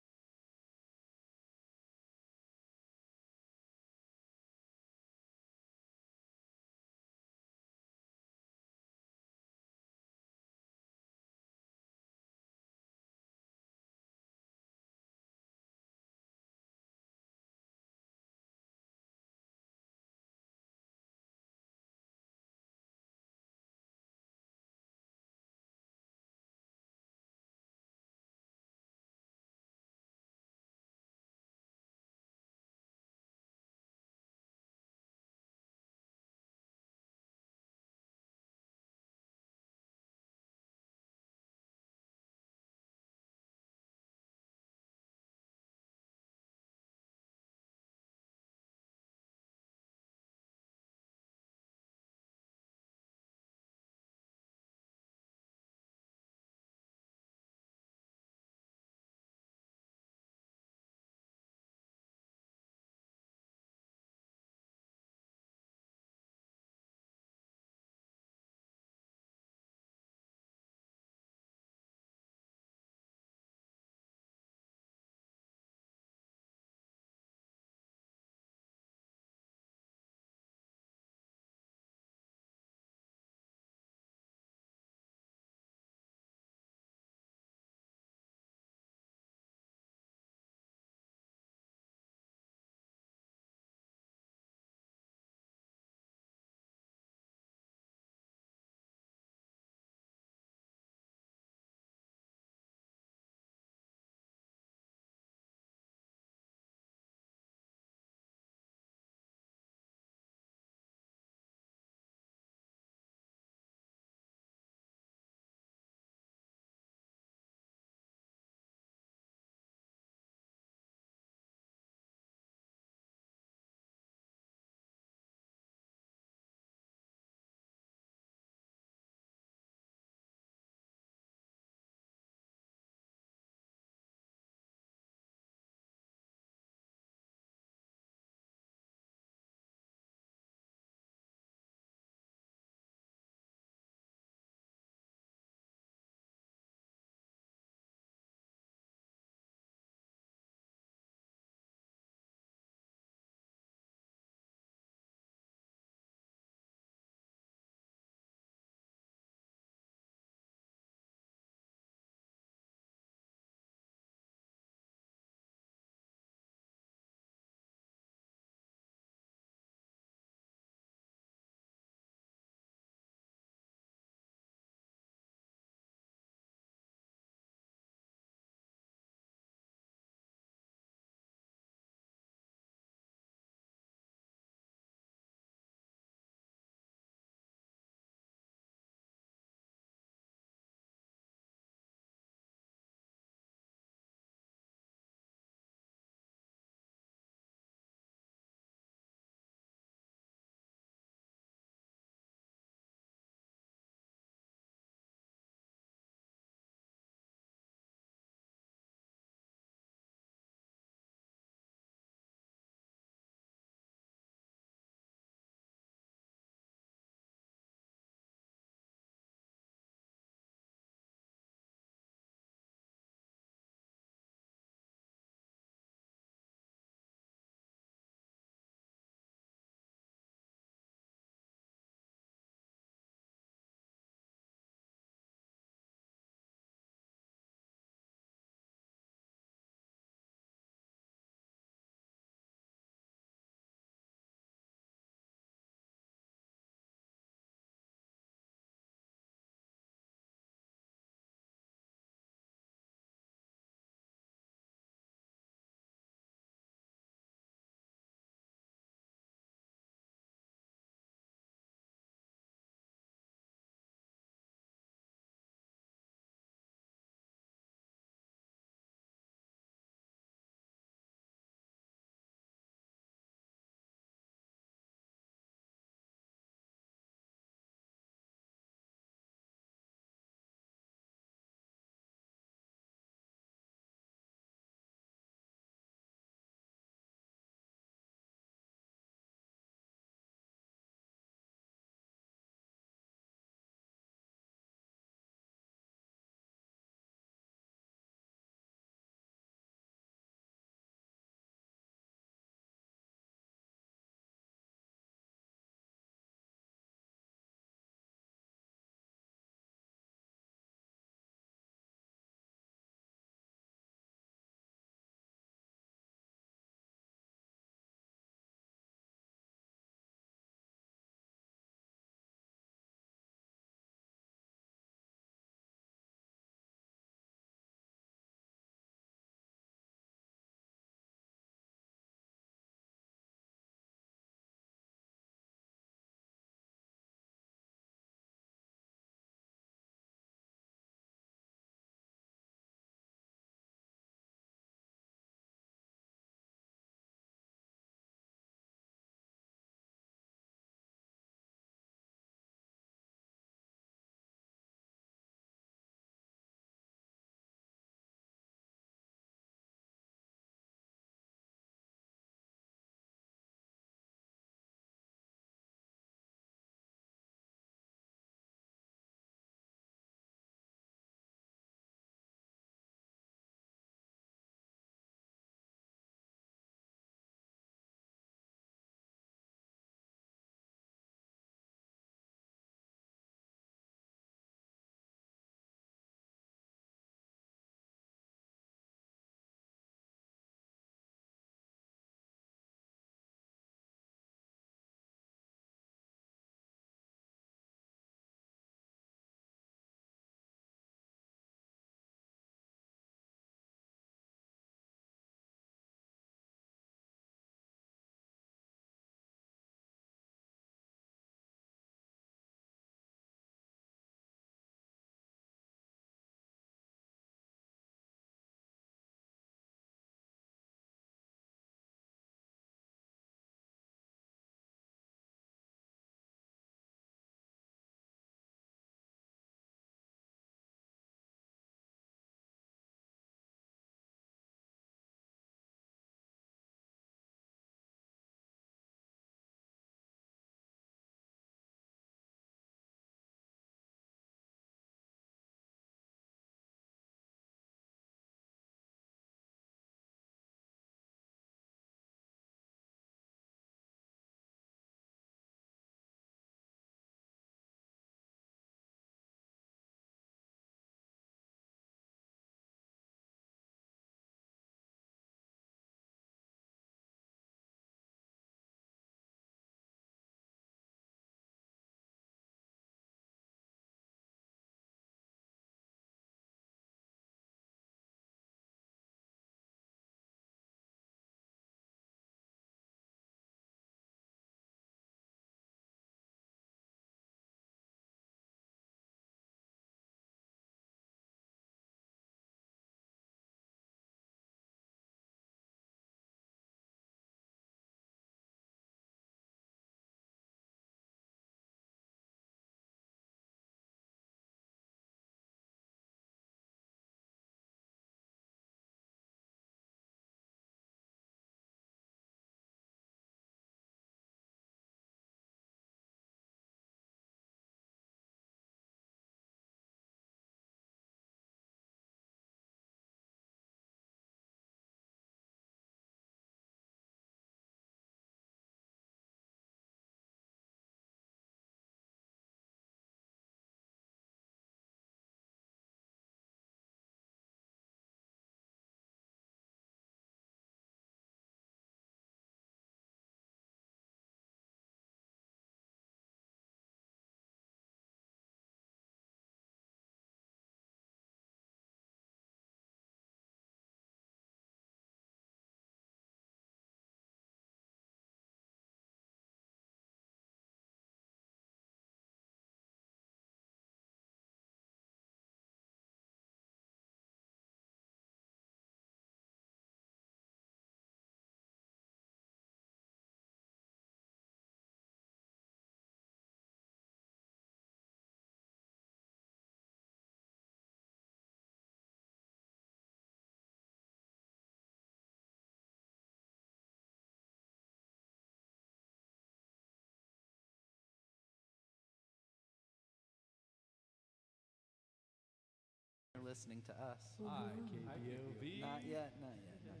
listening to us. Hi, KPOV. Not yet, not yet, not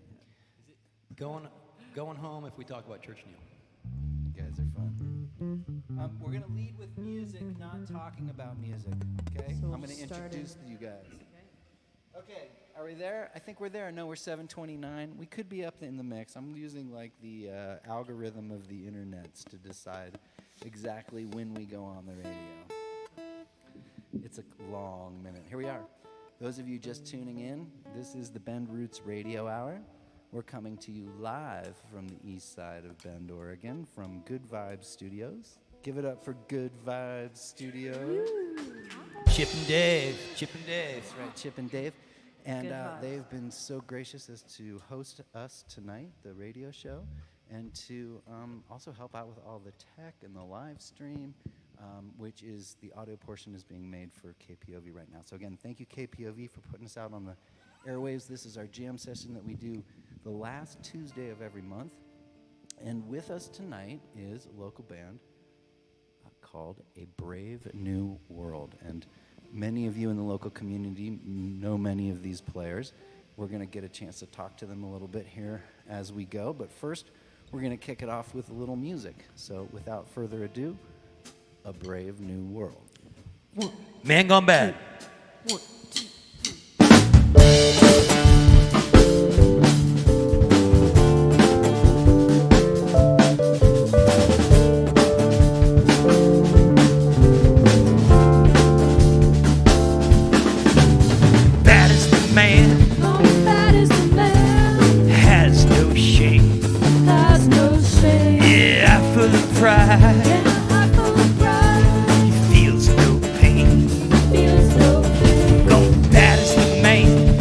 yet. Going home if we talk about Church Neil. You guys are fun. We're going to lead with music, not talking about music, okay? So I'm going to introduce you guys. Okay, are we there? I think we're there. No, we're 7:29. We could be up in the mix. I'm using like the algorithm of the internets to decide exactly when we go on the radio. It's a long minute. Here we are. Those of you just tuning in, this is the Bend Roots Radio Hour. We're coming to you live from the east side of Bend, Oregon, from Good Vibes Studios. Give it up for Good Vibes Studios. Chip and Dave. That's right, Chip and Dave. And Good vibes. they've been so gracious as to host us tonight, the radio show, and to also help out with all the tech and the live stream, which is the audio portion is being made for KPOV right now. So again, thank you KPOV for putting us out on the airwaves. This is our jam session that we do the last Tuesday of every month. And with us tonight is a local band called A Brave New World. And many of you in the local community know many of these players. We're going to get a chance to talk to them a little bit here as we go. But first, we're going to kick it off with a little music. So without further ado, A Brave New World. Man Gone Bad. Bad as the man Bad as the man has no shame. has no shame. Yeah, full of pride. Yeah, I'm full of pride. He feels no pain. Feels so big. Gone bad as the man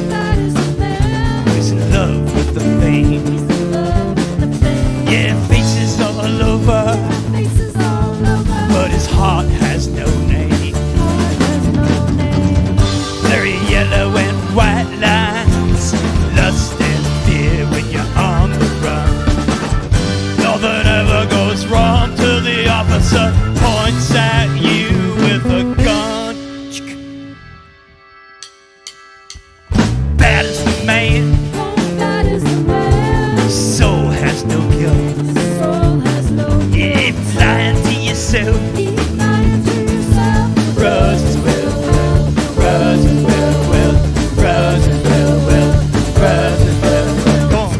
Bad as the man. who's in love with the fame. He's in love with the fame. Yeah, faces all over, Faces all over. but his heart has no name. Heart has no name. Very yellow and white lines, lust and fear when you're on the run. Nothing ever goes wrong till the officer points at you with a gun. Bad as the man, Bad as the man. soul has no guts. His soul has no It's lying to yourself. Keep lying to yourself. Roses will, roses will, roses will, roses will. Go on.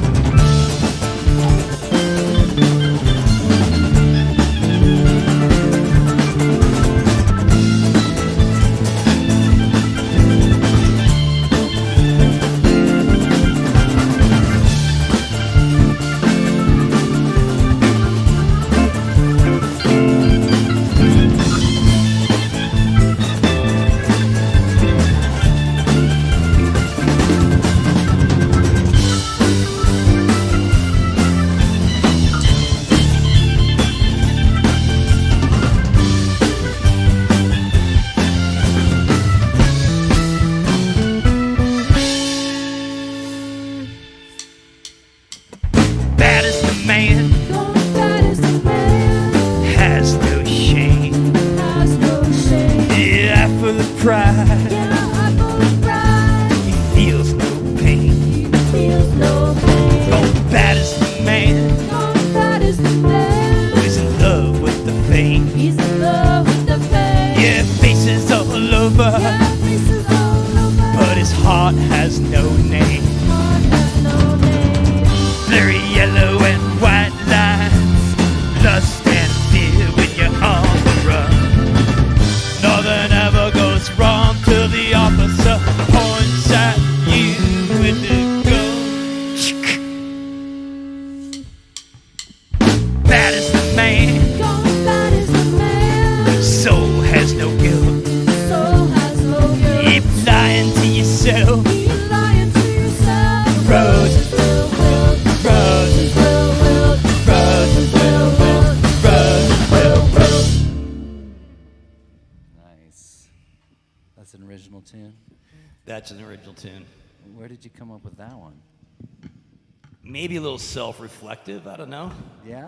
Bad as the man Bad as the man. has no shame. Has no shame. Yeah, full of pride. Yeah, I'm full of pride. He feels no pain. He feels no pain. Gone bad as the man Bad as the man. who's in love with the fame. He's in love with the fame. Yeah, faces all over, Yeah, faces all over. but his heart has no name. Heart has no name. Very yellow and white lines, lust and fear when you're on the run. Nothing ever goes wrong till the officer points at you with the gun. Bad as the man, Bad as the man. soul has no guilt. Soul has no guilt. Keep lying to yourself. Keep lying to yourself. Roses will wilt. Roses Will wilt. Roses Will wilt. Roses will wilt. Nice. That's an original tune. That's an original tune. Where did you come up with that one? Maybe a little self-reflective. I don't know. Yeah?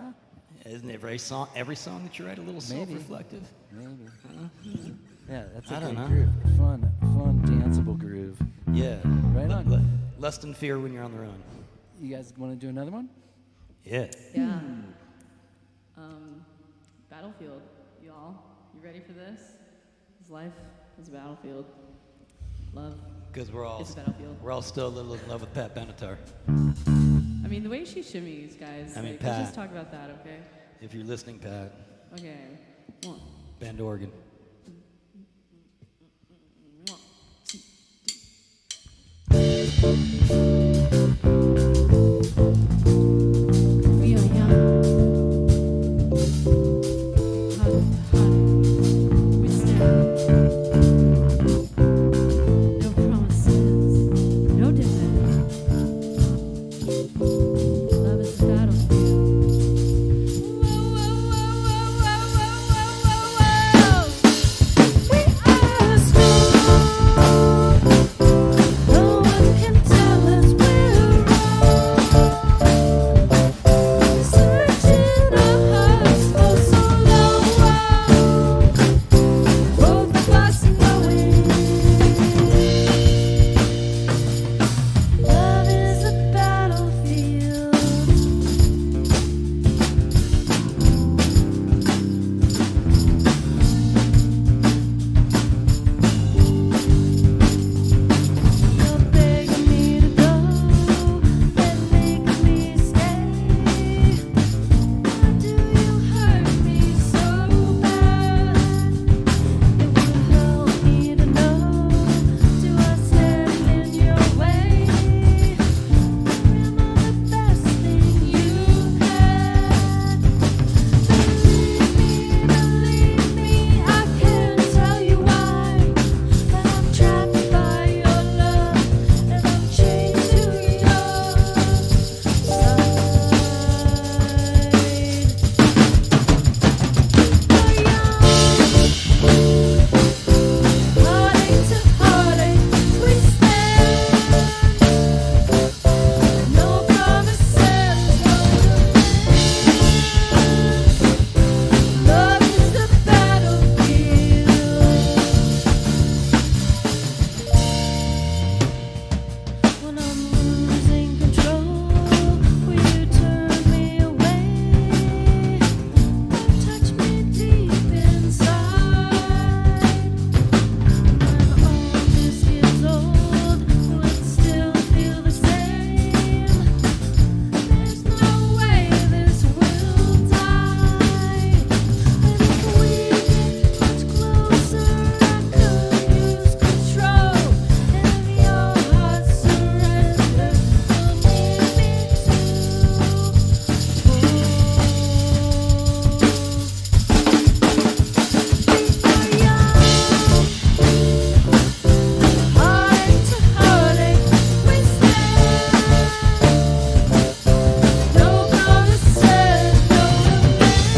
Isn't every song that you write a little Maybe. self-reflective? Maybe. Yeah, that's a I don't good know. groove. Fun, danceable groove. Yeah. Right on. Less than fear when you're on the run. You guys want to do another one? Yeah. Yeah. Battlefield, y'all. You ready for this? His life is a battlefield. Love Because we're is a battlefield. all still a little in love with Pat Benatar. I mean, the way she shimmies, guys. I mean, like, Pat. let's just talk about that, okay? If you're listening, Pat, Okay. One. Bend, Oregon. One. We are young. Heart to heart, we stand. No promises, no demands. Love is a battlefield. Whoa, whoa, whoa, whoa, whoa, whoa, whoa, whoa. We are strong. No one can tell us we're wrong. Searching our hearts for so long. Both of us knowing love is a battlefield. You're begging me to go, then making me stay. Why do you hurt me so bad? It would help me to know. Do I stand in your way? Am I the best thing you've had? Believe me, I can't tell you why. But I'm trapped by your love, and I'm chained to your side. Heartache to heartache, we stand. No promises, no demands. Love is the battlefield. When I'm losing control, will you turn me away? Touch me deep inside. When all this gets old, will it still feel the same? There's no way this will die. And if we get much closer, I could use control. And if your heart surrenders, will lead me heartache to heartache, we stand. No promises, no demands.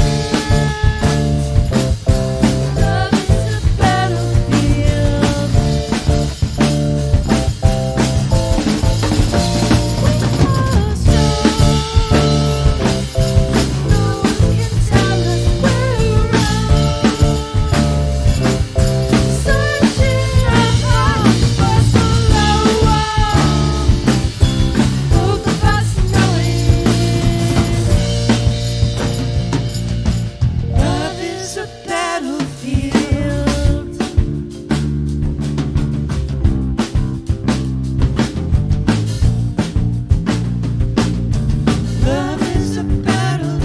Love is a battlefield. We are strong. No one can tell us we're wrong. Searching our hearts for so long. Both of us knowing love is a battlefield. Love is a battlefield.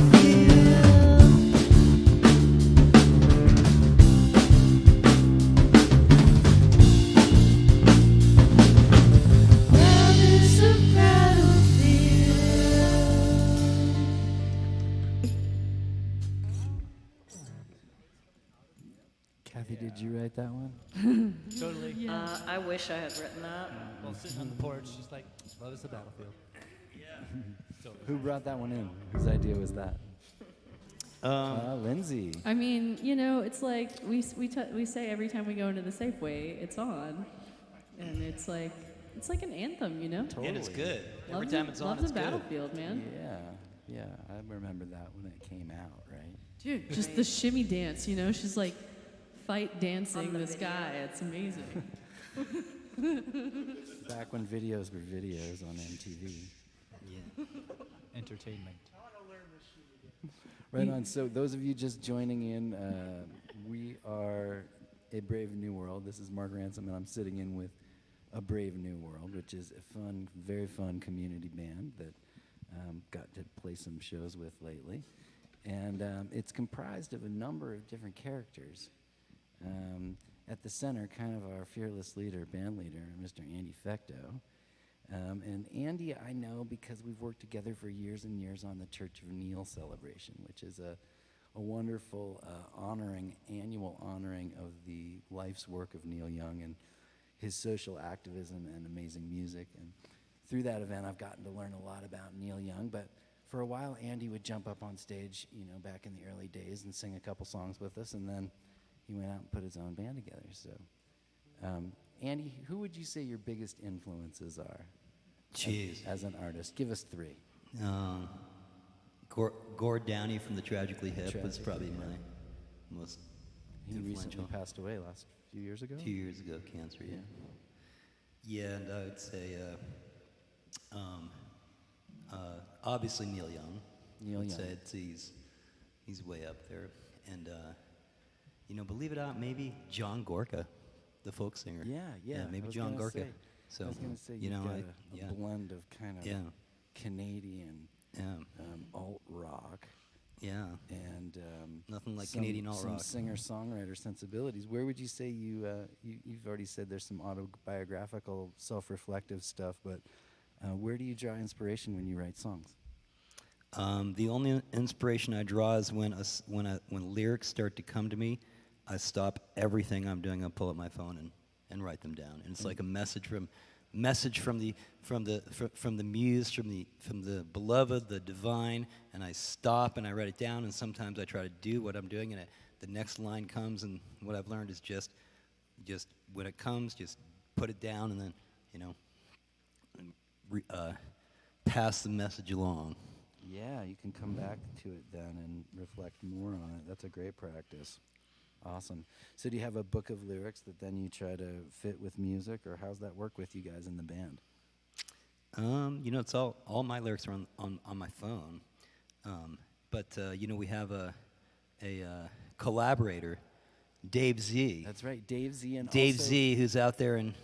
Love is a battlefield. Kathy, did you write that one? Totally. I wish I had written that. Well, sitting on the porch, just like, love is the battlefield. Who brought that one in? Whose idea was that? Lindsay. I mean, you know, it's like we say every time we go into the Safeway, it's on, and it's like an anthem, you know. Totally. And it's good. Every Love's time it's on, Love's it's a good. battlefield, man. Yeah. Yeah, I remember that when it came out, right? Dude, just the shimmy dance, you know? She's like fight dancing this guy. It's amazing. Back when videos were videos on MTV. Yeah. Entertainment. Right on. So those of you just joining in, we are A Brave New World. This is Mark Ransom, and I'm sitting in with A Brave New World, which is a fun, very fun community band that got to play some shows with lately. And it's comprised of a number of different characters. At the center, kind of our fearless leader, band leader, Mr. Andy Fecto. And Andy, I know because we've worked together for years and years on the Church of Neil celebration, which is a wonderful annual honoring of the life's work of Neil Young and his social activism and amazing music. And through that event, I've gotten to learn a lot about Neil Young. But for a while, Andy would jump up on stage, back in the early days and sing a couple songs with us, and then he went out and put his own band together. So, Andy, who would you say your biggest influences are? Jeez. As an artist, give us three. Gord Downey from the Tragically Hip was probably my most He recently influential. passed away last few years ago. 2 years ago, cancer. Yeah. Yeah, and I would say obviously Neil Young. Neil I'd Young. say he's way up there, and believe it or not, maybe John Gorka, the folk singer. Yeah. maybe I was John gonna Gorka. say- So I was going to say you you've know, got I- a blend of kind of Yeah. Canadian yeah, alt rock yeah. and Nothing like some- Canadian alt some rock. singer-songwriter sensibilities. Where would you say you've already said there's some autobiographical, self-reflective stuff, but where do you draw inspiration when you write songs? The only inspiration I draw is when lyrics start to come to me, I stop everything I'm doing. I pull up my phone and write them down, and it's like a message from the muse, from the beloved, the divine, and I stop and I write it down. And sometimes I try to do what I'm doing, and the next line comes. And what I've learned is just when it comes, just put it down, and then pass the message along. Yeah, you can come back to it then and reflect more on it. That's a great practice. Awesome. So do you have a book of lyrics that then you try to fit with music, or how's that work with you guys in the band? It's all my lyrics are on my phone. But we have a collaborator, Dave Z. That's right, Dave Z. And Dave also, Z, who's out there in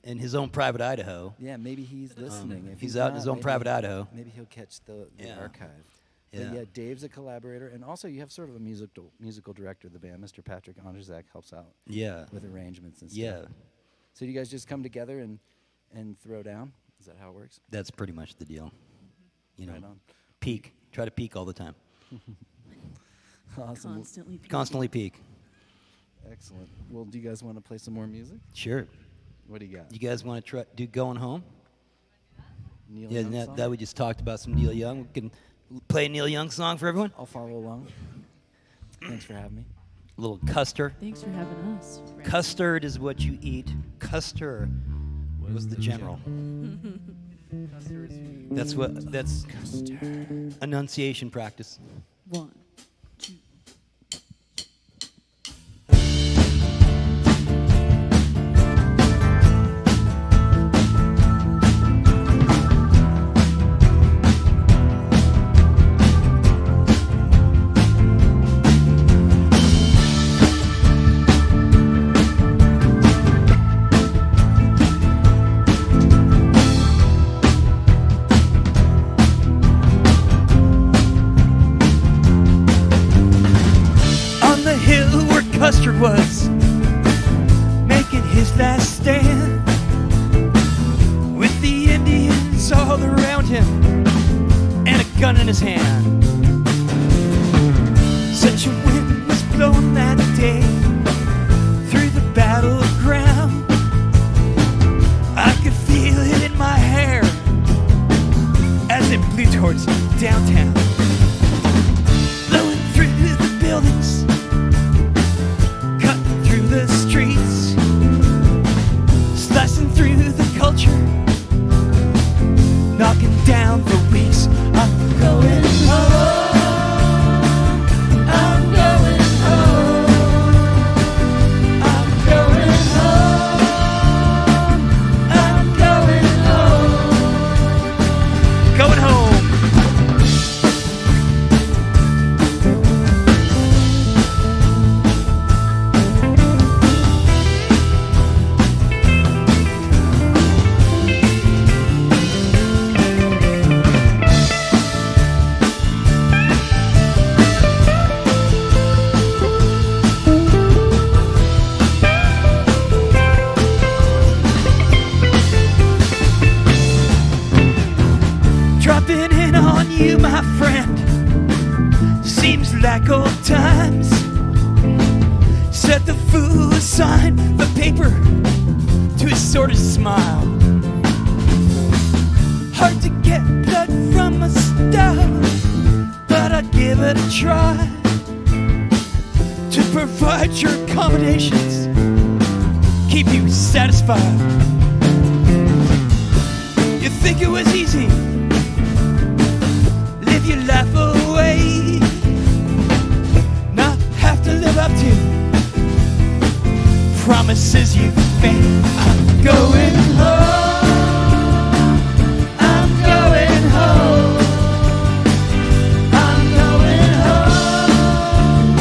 his own private Idaho. Yeah, maybe he's listening. If he's out in his own private Idaho. Maybe he'll catch the Yeah. archive. Yeah. But yeah, Dave's a collaborator, and also you have sort of a musical director of the band, Mr. Patrick Andrzak, helps out Yeah. with arrangements and stuff. Yeah. So do you guys just come together and throw down? Is that how it works? That's pretty much the deal. Right on. Peak. Try to peak all the time. Awesome. Constantly. Constantly peak. Excellent. Well, do you guys want to play some more music? Sure. What do you got? You guys want to do Going Home? Neil Yeah, Young that, song? that we just talked about some Neil Young. We can play a Neil Young song for everyone. I'll follow along. Thanks for having me. A little custard. Thanks for having us. Custard is what you eat. Custard was the general. That's enunciation practice. 1, 2. On the hill where Custer was making his last stand, with the Indians all around him and a gun in his hand. Such a wind was blowing that day through the battleground. I could feel it in my hair as it blew towards downtown. Blowing through the buildings, cutting through the streets, slicing through the culture, knocking down the weeks sign the paper to his sort of smile. Hard to get blood from a stove, but I'd give it a try to provide your accommodations, keep you satisfied. You think it was easy? Live your life away, not have to live up to promises you made. I'm going home. I'm going home. I'm going home.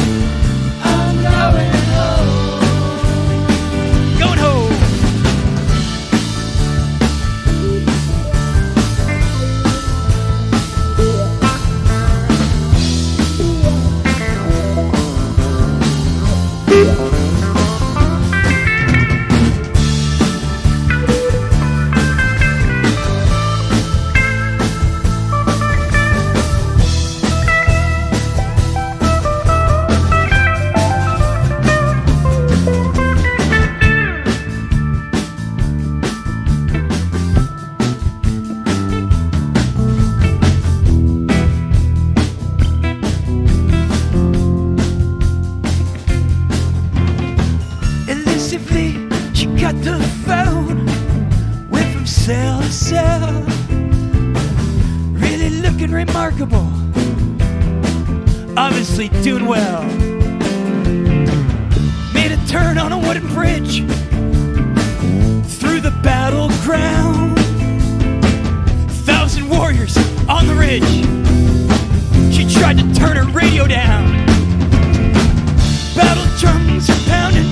I'm going home. Going home. Elusively, she got the phone, went from cell to cell, really looking remarkable, obviously doing well. Made a turn on a wooden bridge, through the battleground. 1,000 warriors on the ridge. She tried to turn her radio down. Battle drums are pounding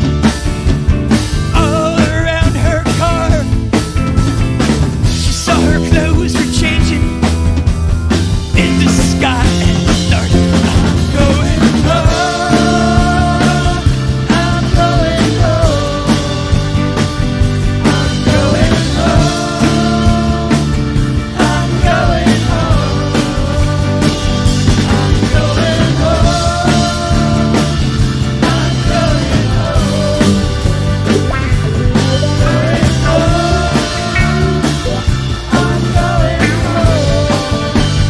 all around her car. She saw her clothes were changing in the sky and started. I'm going home. I'm going home. I'm going home. I'm going home. I'm going home. I'm going home.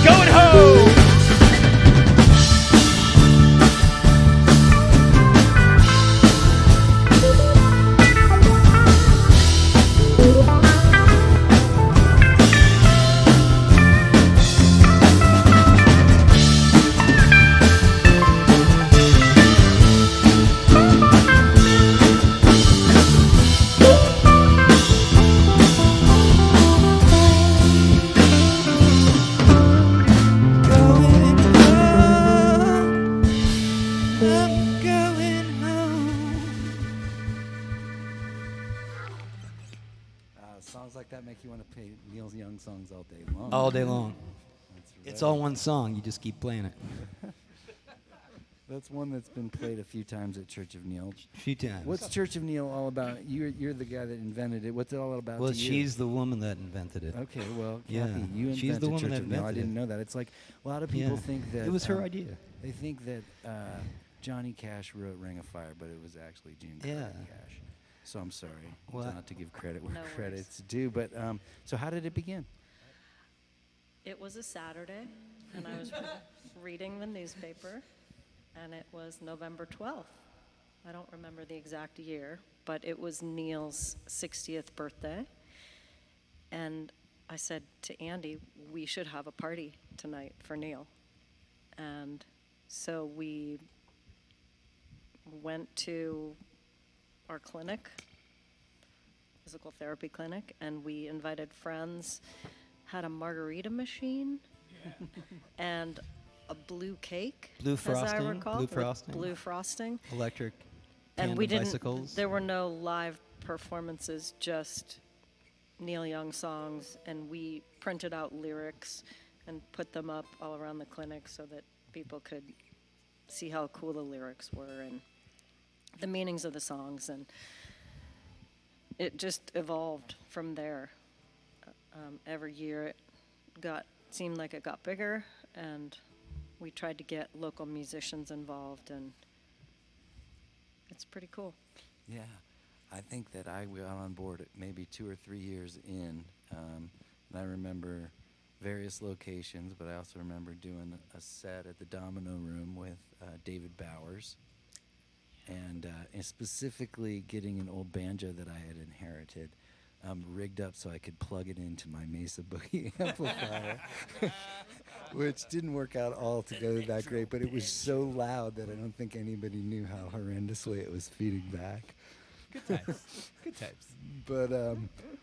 Going home. Going home. I'm going home. Songs like that make you want to play Neil Young songs all day long. All day long. It's all one song. You just keep playing it. That's one that's been played a few times at Church of Neil. A few times. What's Church of Neil all about? You're the guy that invented it. What's it all about Well, to you? she's the woman that invented it. Okay, well, Kathy, Yeah. you invented She's the woman Church that of Neil. I invented didn't it. know that. It's like a lot of people Yeah. think that It was her idea. They think that Johnny Cash wrote "Ring of Fire," but it was actually Gene Yeah. Cash. So I'm sorry Well, not to give credit where No worries. credit's due. But so how did it begin? It was a Saturday, and I was reading the newspaper, and it was November 12th. I don't remember the exact year, but it was Neil's 60th birthday. And I said to Andy, we should have a party tonight for Neil. And so we went to our clinic, physical therapy clinic, and we invited friends, had a margarita machine, and a blue cake, Blue as I frosting, recall, blue with frosting. blue frosting. Electric And we tandem didn't, bicycles. there were no live performances, just Neil Young songs, and we printed out lyrics and put them up all around the clinic so that people could see how cool the lyrics were and the meanings of the songs, and it just evolved from there. Every year it seemed like it got bigger, and we tried to get local musicians involved, and it's pretty cool. Yeah, I think that I got on board at maybe 2 or 3 years in, and I remember various locations, but I also remember doing a set at the Domino Room with David Bowers, and specifically getting an old banjo that I had inherited rigged up so I could plug it into my Mesa Boogie amplifier, which didn't work out altogether that great, but it was so loud that I don't think anybody knew how horrendously it was feeding back. Good times. Good times. But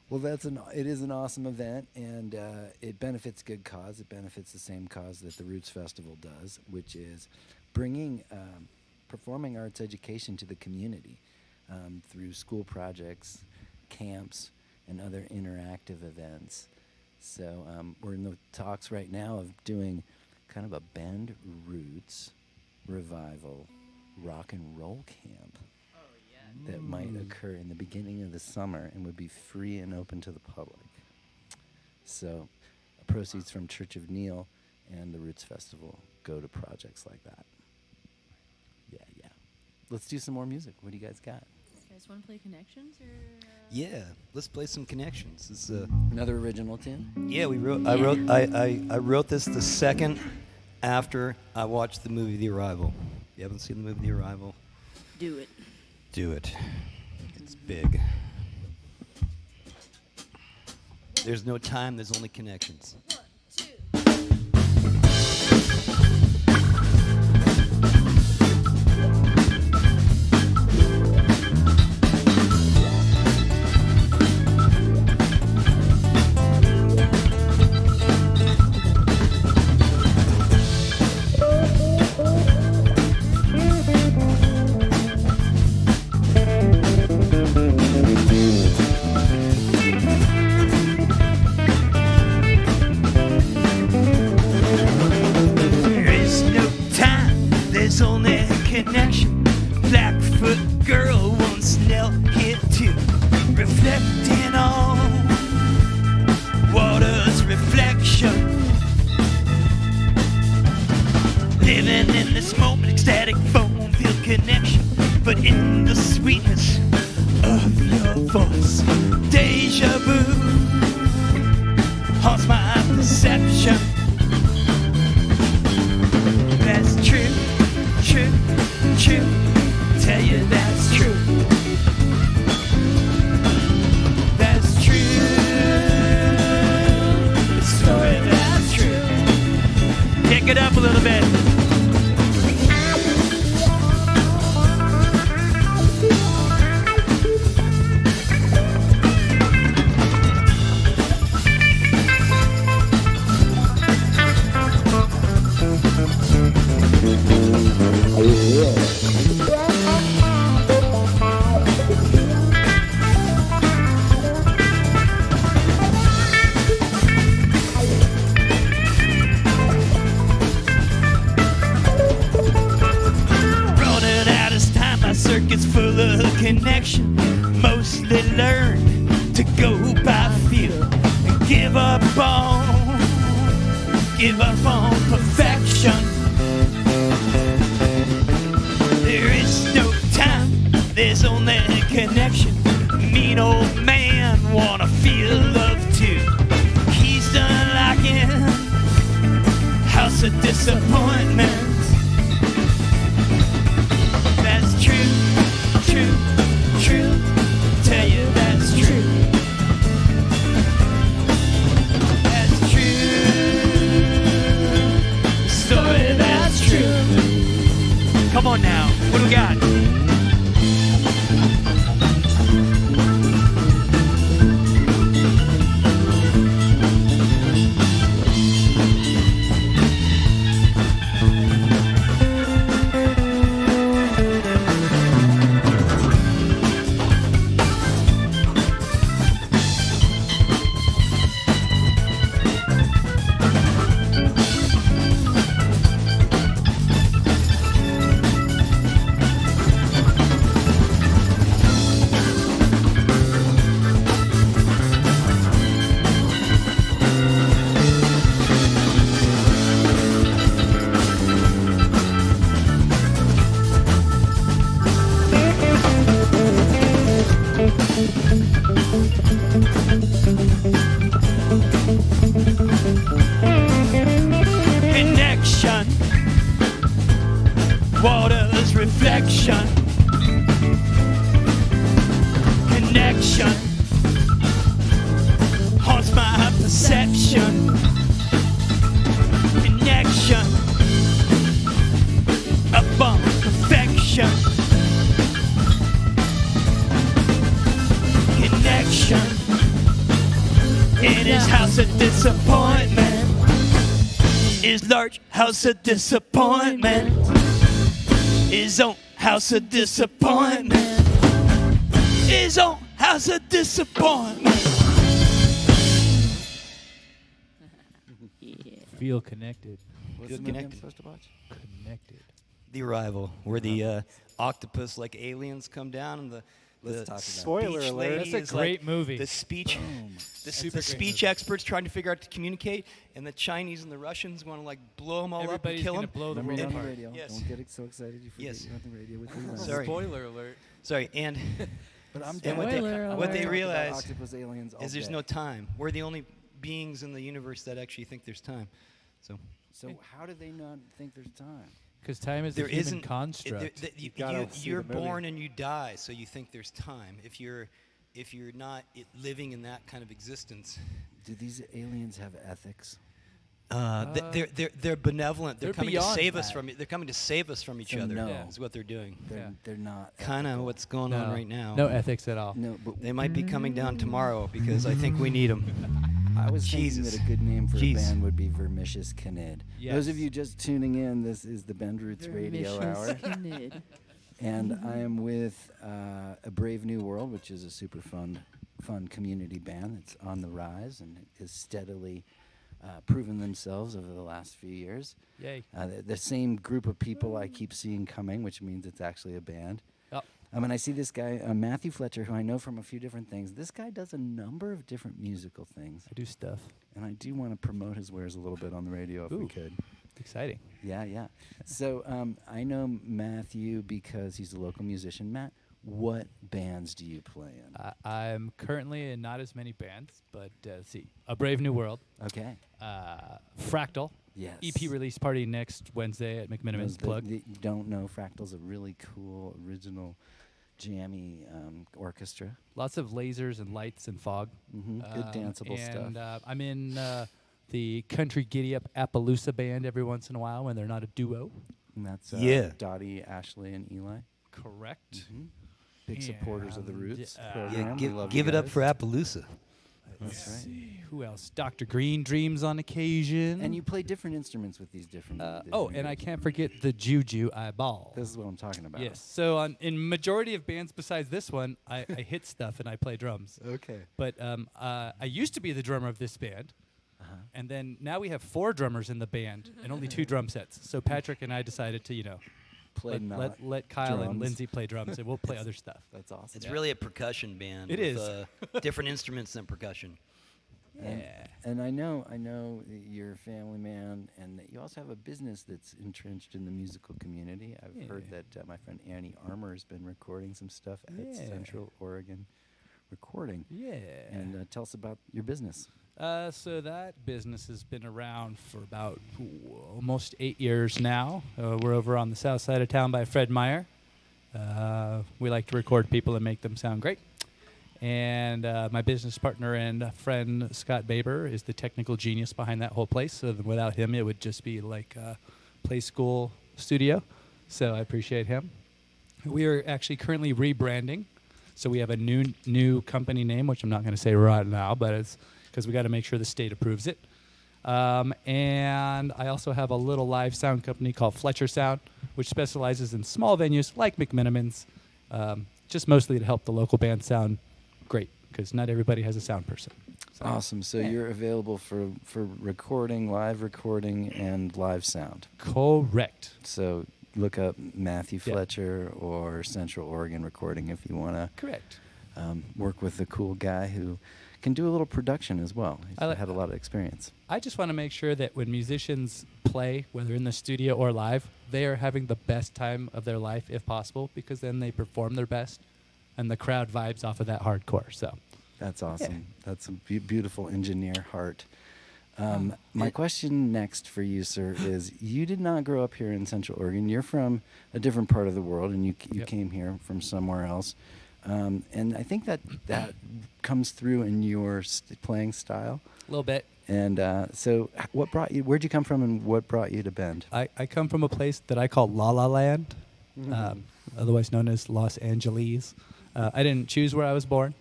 well, it is an awesome event, and it benefits good cause. It benefits the same cause that the Roots Festival does, which is bringing performing arts education to the community through school projects, camps, and other interactive events. So we're in the talks right now of doing kind of a Bend Roots revival rock and roll camp that might occur in the beginning of the summer and would be free and open to the public. So proceeds from Church of Neil and the Roots Festival go to projects like that. Yeah. Let's do some more music. What do you guys got? You guys want to play Connections or? Yeah, let's play some Connections. It's Another original tune? yeah, I wrote this the second after I watched the movie The Arrival. You haven't seen the movie The Arrival? Do it. Do it. It's big. There's no time, there's only connections. There is no time, there's only connection. Blackfoot girl once knelt here too, reflecting on water's reflection. Living in this moment, ecstatic phone field connection, but in the sweetness of your voice, deja vu haunts my perception. That's true, true, true. Tell you that's true. That's true. The story that's true. Pick it up a little bit. Running out of time, my circuit's full of connection. Mostly learn to go by feel and give up on perfection. There is no time, there's only connection. Mean old man wanna feel love too. He's done locking House of Disappointment. That's true, true, true. Tell you that's true. That's true. Story that's true. Come on now, what do we got? connection haunts my perception. Connection upon perfection. Connection in his house of disappointment. His large house of disappointment. His own house of disappointment. His own house of disappointment. Feel connected. What's Feel the movie I'm connected. supposed to watch? Connected. The Arrival, where the octopus like aliens come down and the Let's talk about it. Spoiler speech alert. lady That's a is, like, great movie. The speech, the Super great speech experts trying to figure out to communicate, and the Chinese and the Russians want to like blow them all Everybody's up and kill gonna them. blow the Remember world you're on the apart. radio. Yes. Don't get so excited you forget Yes. you're on the radio with Leland. Sorry. Spoiler alert. Sorry, and But I'm and what they, Spoiler what they alert. realize octopus aliens all is there's day. no time. We're the only beings in the universe that actually think there's time. So So how do they not think there's time? Because time is there a human isn't. construct. gotta see You're the movie. born and you die, so you think there's time. If you're not living in that kind of existence, Do these aliens have ethics? they're benevolent. They're they're coming to beyond save us that. from. They're coming to save us from each So other. no. Yeah. Is what they're doing. They're not. Kind of ethical. what's going on right now. No ethics at all. No, but They might be coming down tomorrow because I think we need them. I was thinking Jesus. that a good name for Jeez. a band would be Vermicious Knid. Those of Yes. you just tuning in, this is the Bend Roots Radio Hour. And I am with A Brave New World, which is a super fun community band. It's on the rise and has steadily proven themselves over the last few years. Yay. The same group of people I keep seeing coming, which means it's actually a band. Yep. And I see this guy, Matthew Fletcher, who I know from a few different things. This guy does a number of different musical things. I do stuff. And I do want to promote his wares a little bit on the radio if we Ooh. could. Exciting. Yeah. So I know Matthew because he's a local musician. Matt, what bands do you play in? I'm currently in not as many bands, but let's see. A Brave New World. Okay. Fractal. Yes. EP release party next Wednesday at McMiniman's. Plug. You don't know, Fractal's a really cool, original, jammy orchestra. Lots of lasers and lights and fog. Good danceable and, stuff. I'm in the Country Giddy Up Appaloosa band every once in a while when they're not a duo. And that's Yeah. Dottie, Ashley, and Eli. Correct. Big supporters of the And, Roots yeah, program. Yeah, We love give you it up guys. for Appaloosa. That's right. Who else? Dr. Green Dreams on occasion. And you play different instruments with these different. and I can't forget the Juju Eyeball. This is what I'm talking about. Yes. So in majority of bands besides this one, I hit stuff and I play drums. Okay. But I used to be the drummer of this band. And then now we have 4 drummers in the band and only 2 drum sets. So Patrick and I decided to, Play let Kyle and drums. Lindsay play drums and we'll play other stuff. That's awesome. It's really a percussion band. It with, is. Different instruments than percussion. And I know that you're a family man, and that you also have a business that's entrenched in the musical community. I've heard that my friend Annie Armour has been recording some stuff at Yeah. Central Oregon Recording. Yeah. And tell us about your business. So that business has been around for about almost 8 years now. We're over on the south side of town by Fred Meyer. We like to record people and make them sound great. And my business partner and friend Scott Baber is the technical genius behind that whole place. So without him, it would just be like a play school studio. So I appreciate him. We are actually currently rebranding. So we have a new company name, which I'm not going to say right now, but it's because we got to make sure the state approves it. And I also have a little live sound company called Fletcher Sound, which specializes in small venues like McMiniman's, just mostly to help the local band sound great, because not everybody has a sound person. So, Awesome. So you're available for recording, live recording, and live sound. Correct. So look up Matthew Yeah. Fletcher or Central Oregon Recording if you want to Correct. work with a cool guy who can do a little production as well. He's I like- had a lot of experience. I just want to make sure that when musicians play, whether in the studio or live, they are having the best time of their life if possible, because then they perform their best and the crowd vibes off of that hardcore. So That's awesome. That's a beautiful engineer heart. My question next for you, sir, is you did not grow up here in Central Oregon. You're from a different part of the world, and you Yep. came here from somewhere else. And I think that comes through in your playing style. A little bit. And so, what brought you? Where'd you come from, and what brought you to Bend? I come from a place that I call La La Land, otherwise known as Los Angeles. I didn't choose where I was born,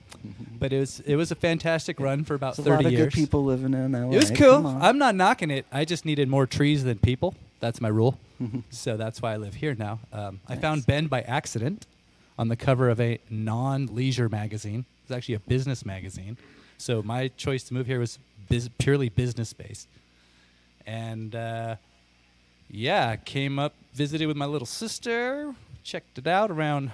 but it was a fantastic run for about There's 30 a lot of years. good people living in LA. It was Come cool. on. I'm not knocking it. I just needed more trees than people. That's my rule. So that's why I live here now. I found Bend by accident on the cover of a non-leisure magazine. It was actually a business magazine. So my choice to move here was purely business-based. And came up, visited with my little sister, checked it out around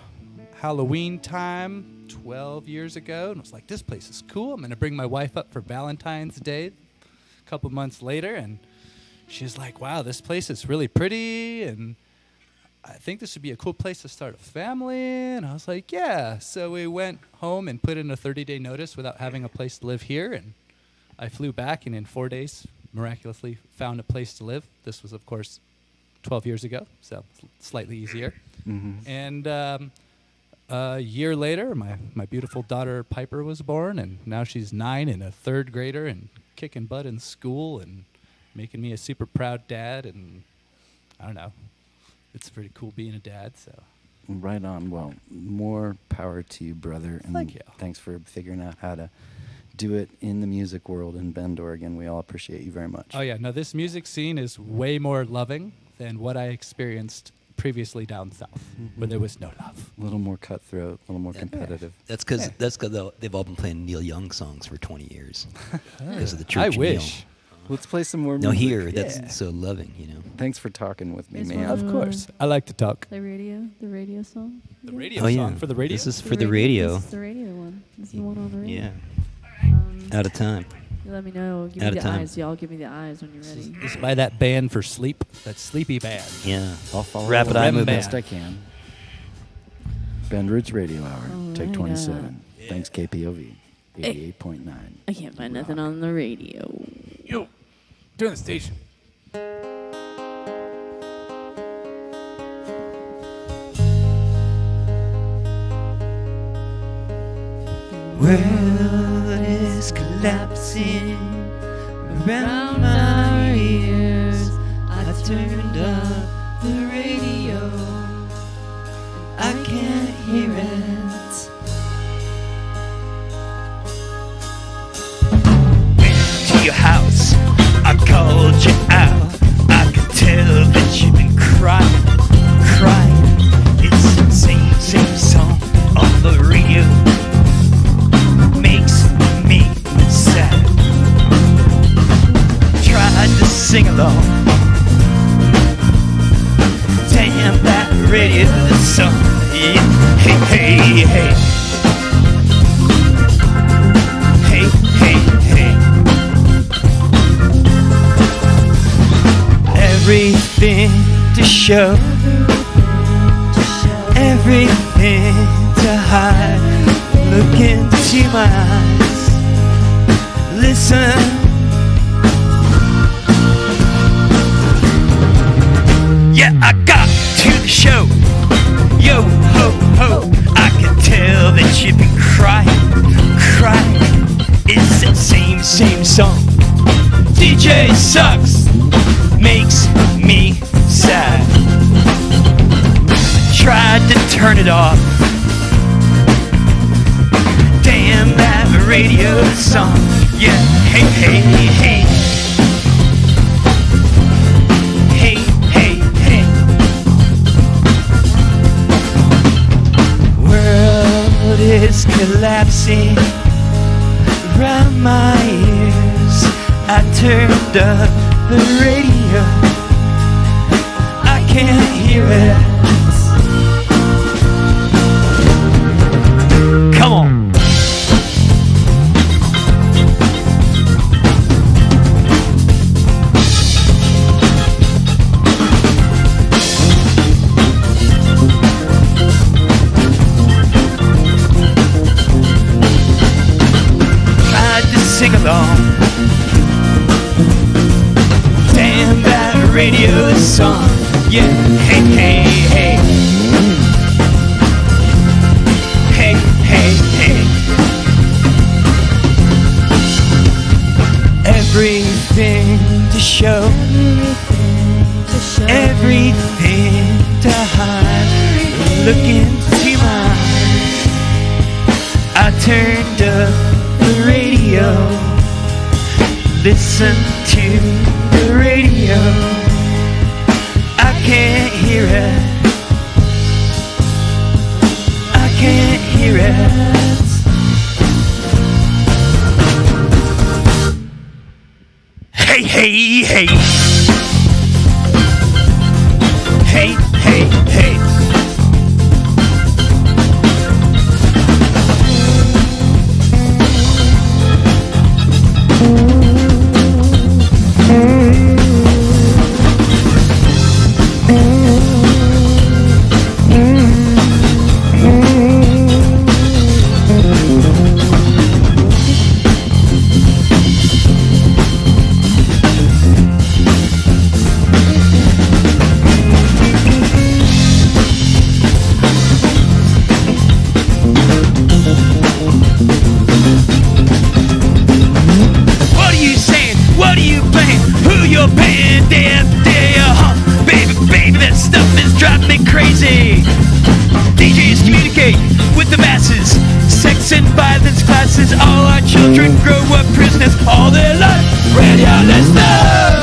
Halloween time 12 years ago, and was like, this place is cool. I'm going to bring my wife up for Valentine's Day a couple months later, and she's like, wow, this place is really pretty, and I think this would be a cool place to start a family. And I was like, yeah. So we went home and put in a 30-day notice without having a place to live here, and I flew back, and in 4 days, miraculously found a place to live. This was, of course, 12 years ago, so slightly easier. And a year later, my beautiful daughter Piper was born, and now she's 9 and a 3rd grader and kicking butt in school and making me a super proud dad. And I don't know, it's pretty cool being a dad. So Right on. Well, more power to you, brother. And Thank you. Thanks for figuring out how to do it in the music world in Bend, Oregon. We all appreciate you very much. Oh yeah, no, this music scene is way more loving than what I experienced previously down south, where there was no love. A little more cutthroat, a little more competitive. That's because they've all been playing Neil Young songs for 20 years because of the church. I of wish. Let's play some more Neil. No, music. here, that's Yeah. so loving, you know. Thanks for talking with me, This man. one. Of course, I like to talk. The radio song. The Yeah. radio Oh, song yeah. for the radio. This is for the radio. This is the radio one. This is the one on the radio. Yeah. Um, Out of time. you let me know. Give Out me of the time. eyes. Y'all give me the eyes when you're ready. This is by that band for sleep, that Sleepy Band. Yeah. I'll follow Rapid eye along movement. best I can. Bend Roots Radio Hour, take Alright, 27. Thanks, KPOV, 88.9. I can't find nothing on the radio. Yo, turn the station. World is collapsing around my ears. I turned up the radio. I can't hear it. Went to your house. I called you out. I could tell that you've been crying, crying. It's the same song on the radio. Makes me sad. Tried to sing along. Damn that radio song. Yeah. Hey, hey, hey. Hey, hey, hey. Everything to show. Everything to hide. Look into my eyes. Listen. Yeah, I got to the show. Yo, ho, ho. I can tell that you've been crying, crying. It's that same song. DJ sucks. Makes me sad. Tried to turn it off. Damn that radio song. Yeah, hey, hey, hey. Hey, hey, hey. World is collapsing around my ears. I turned up the radio. I can't hear it. Come on. Tried to sing along. Damn that radio song. Yeah, hey, hey, hey. Hey, look into my eyes. I turned up the radio, listen to the radio. I can't hear it. I can't hear it. Hey, hey, hey. Hey, hey, hey. What are you saying? What are you playing? Who you're paying? There, huh? Baby, baby, that stuff is driving me crazy. DJs communicate with the masses. Sex and violence classes. All our children grow up prisoners all their life. Radio listeners.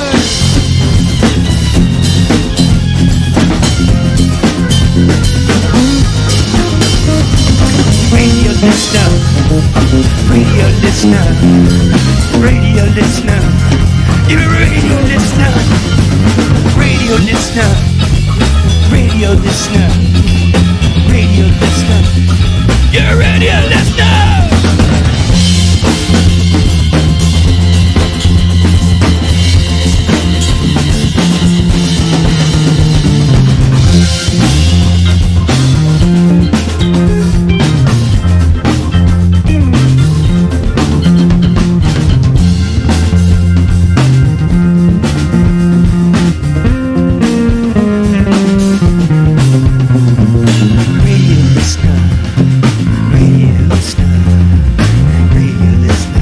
Radio listener. Radio listener. Radio listener. You're a radio listener. Radio listener. Radio listener. Radio listener. You're a radio listener. Radio listener. Radio listener. Radio listener. You're a radio listener. Radio listener. Radio listener. Radio listener.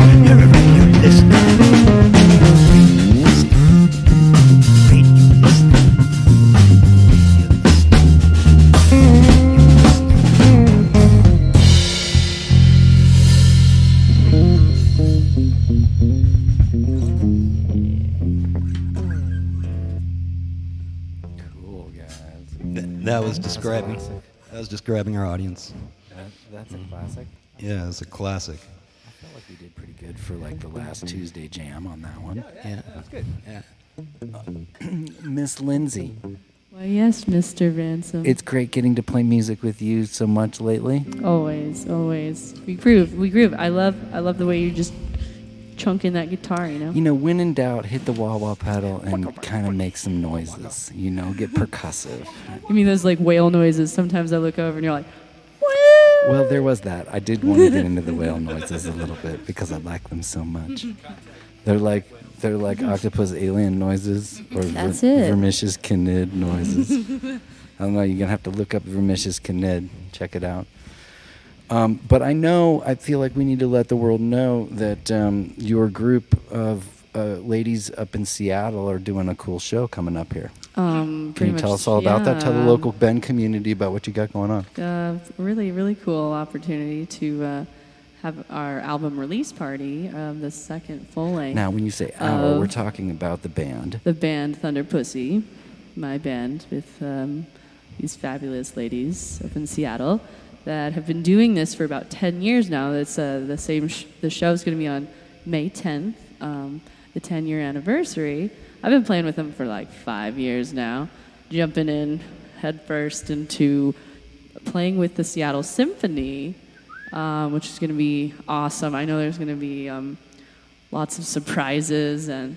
You're a radio listener. Radio listener. Radio listener. Cool, guys. That was describing. That was describing our audience. That's a classic. Yeah, it's a classic. I felt like we did pretty good for like the last Tuesday jam on that one. Yeah, that's good. Yeah. Miss Lindsay, Why, yes, Mr. Ransom. it's great getting to play music with you so much lately. Always, always. We groove. I love the way you just chunk in that guitar, you know? You know, when in doubt, hit the wah-wah pedal and kind of make some noises. You know, get percussive. You mean those like whale noises? Sometimes I look over and you're like, Well, there was that. I did want to get into the whale noises a little bit because I like them so much. They're like octopus alien noises or That's it. Vermicious Kinid noises. I don't know. You're gonna have to look up Vermicious Kinid. Check it out. But I feel like we need to let the world know that your group of ladies up in Seattle are doing a cool show coming up here. Can you tell us all about that? Tell the local Bend community about what you got going on. Really, really cool opportunity to have our album release party, the second full length. Now, when you say our, we're talking about the band. The band Thunder Pussy, my band with these fabulous ladies up in Seattle that have been doing this for about 10 years now. It's the same. The show's going to be on May 10th, the 10-year anniversary. I've been playing with them for like 5 years now, jumping in headfirst into playing with the Seattle Symphony, which is going to be awesome. I know there's going to be lots of surprises and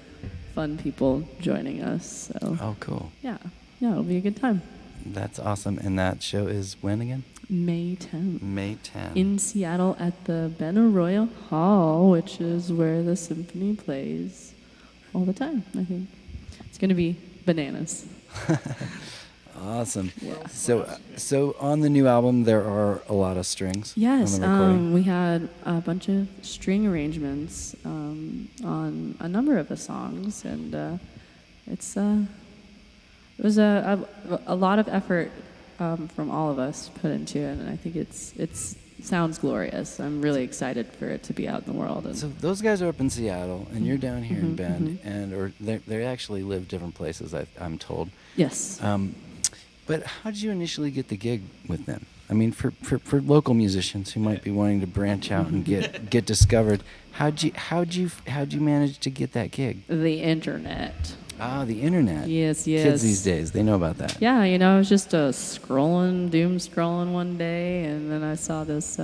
fun people joining us. So. Oh, cool. Yeah, it'll be a good time. That's awesome. And that show is when again? May 10th. May 10th. In Seattle at the Ben Arroyo Hall, which is where the symphony plays all the time, I think. It's going to be bananas. Awesome. So on the new album, there are a lot of strings. Yes, on the recording. we had a bunch of string arrangements on a number of the songs, and it was a lot of effort from all of us put into it, and I think it's sounds glorious. I'm really excited for it to be out in the world. And So those guys are up in Seattle, and you're down here in Bend, or they actually live different places. I'm told. yes. But how did you initially get the gig with them? I mean, for local musicians who might be wanting to branch out and get discovered, how'd you manage to get that gig? The internet. Ah, the internet. Yes. Kids these days, they know about that. Yeah, I was just doom scrolling one day, and then I saw this,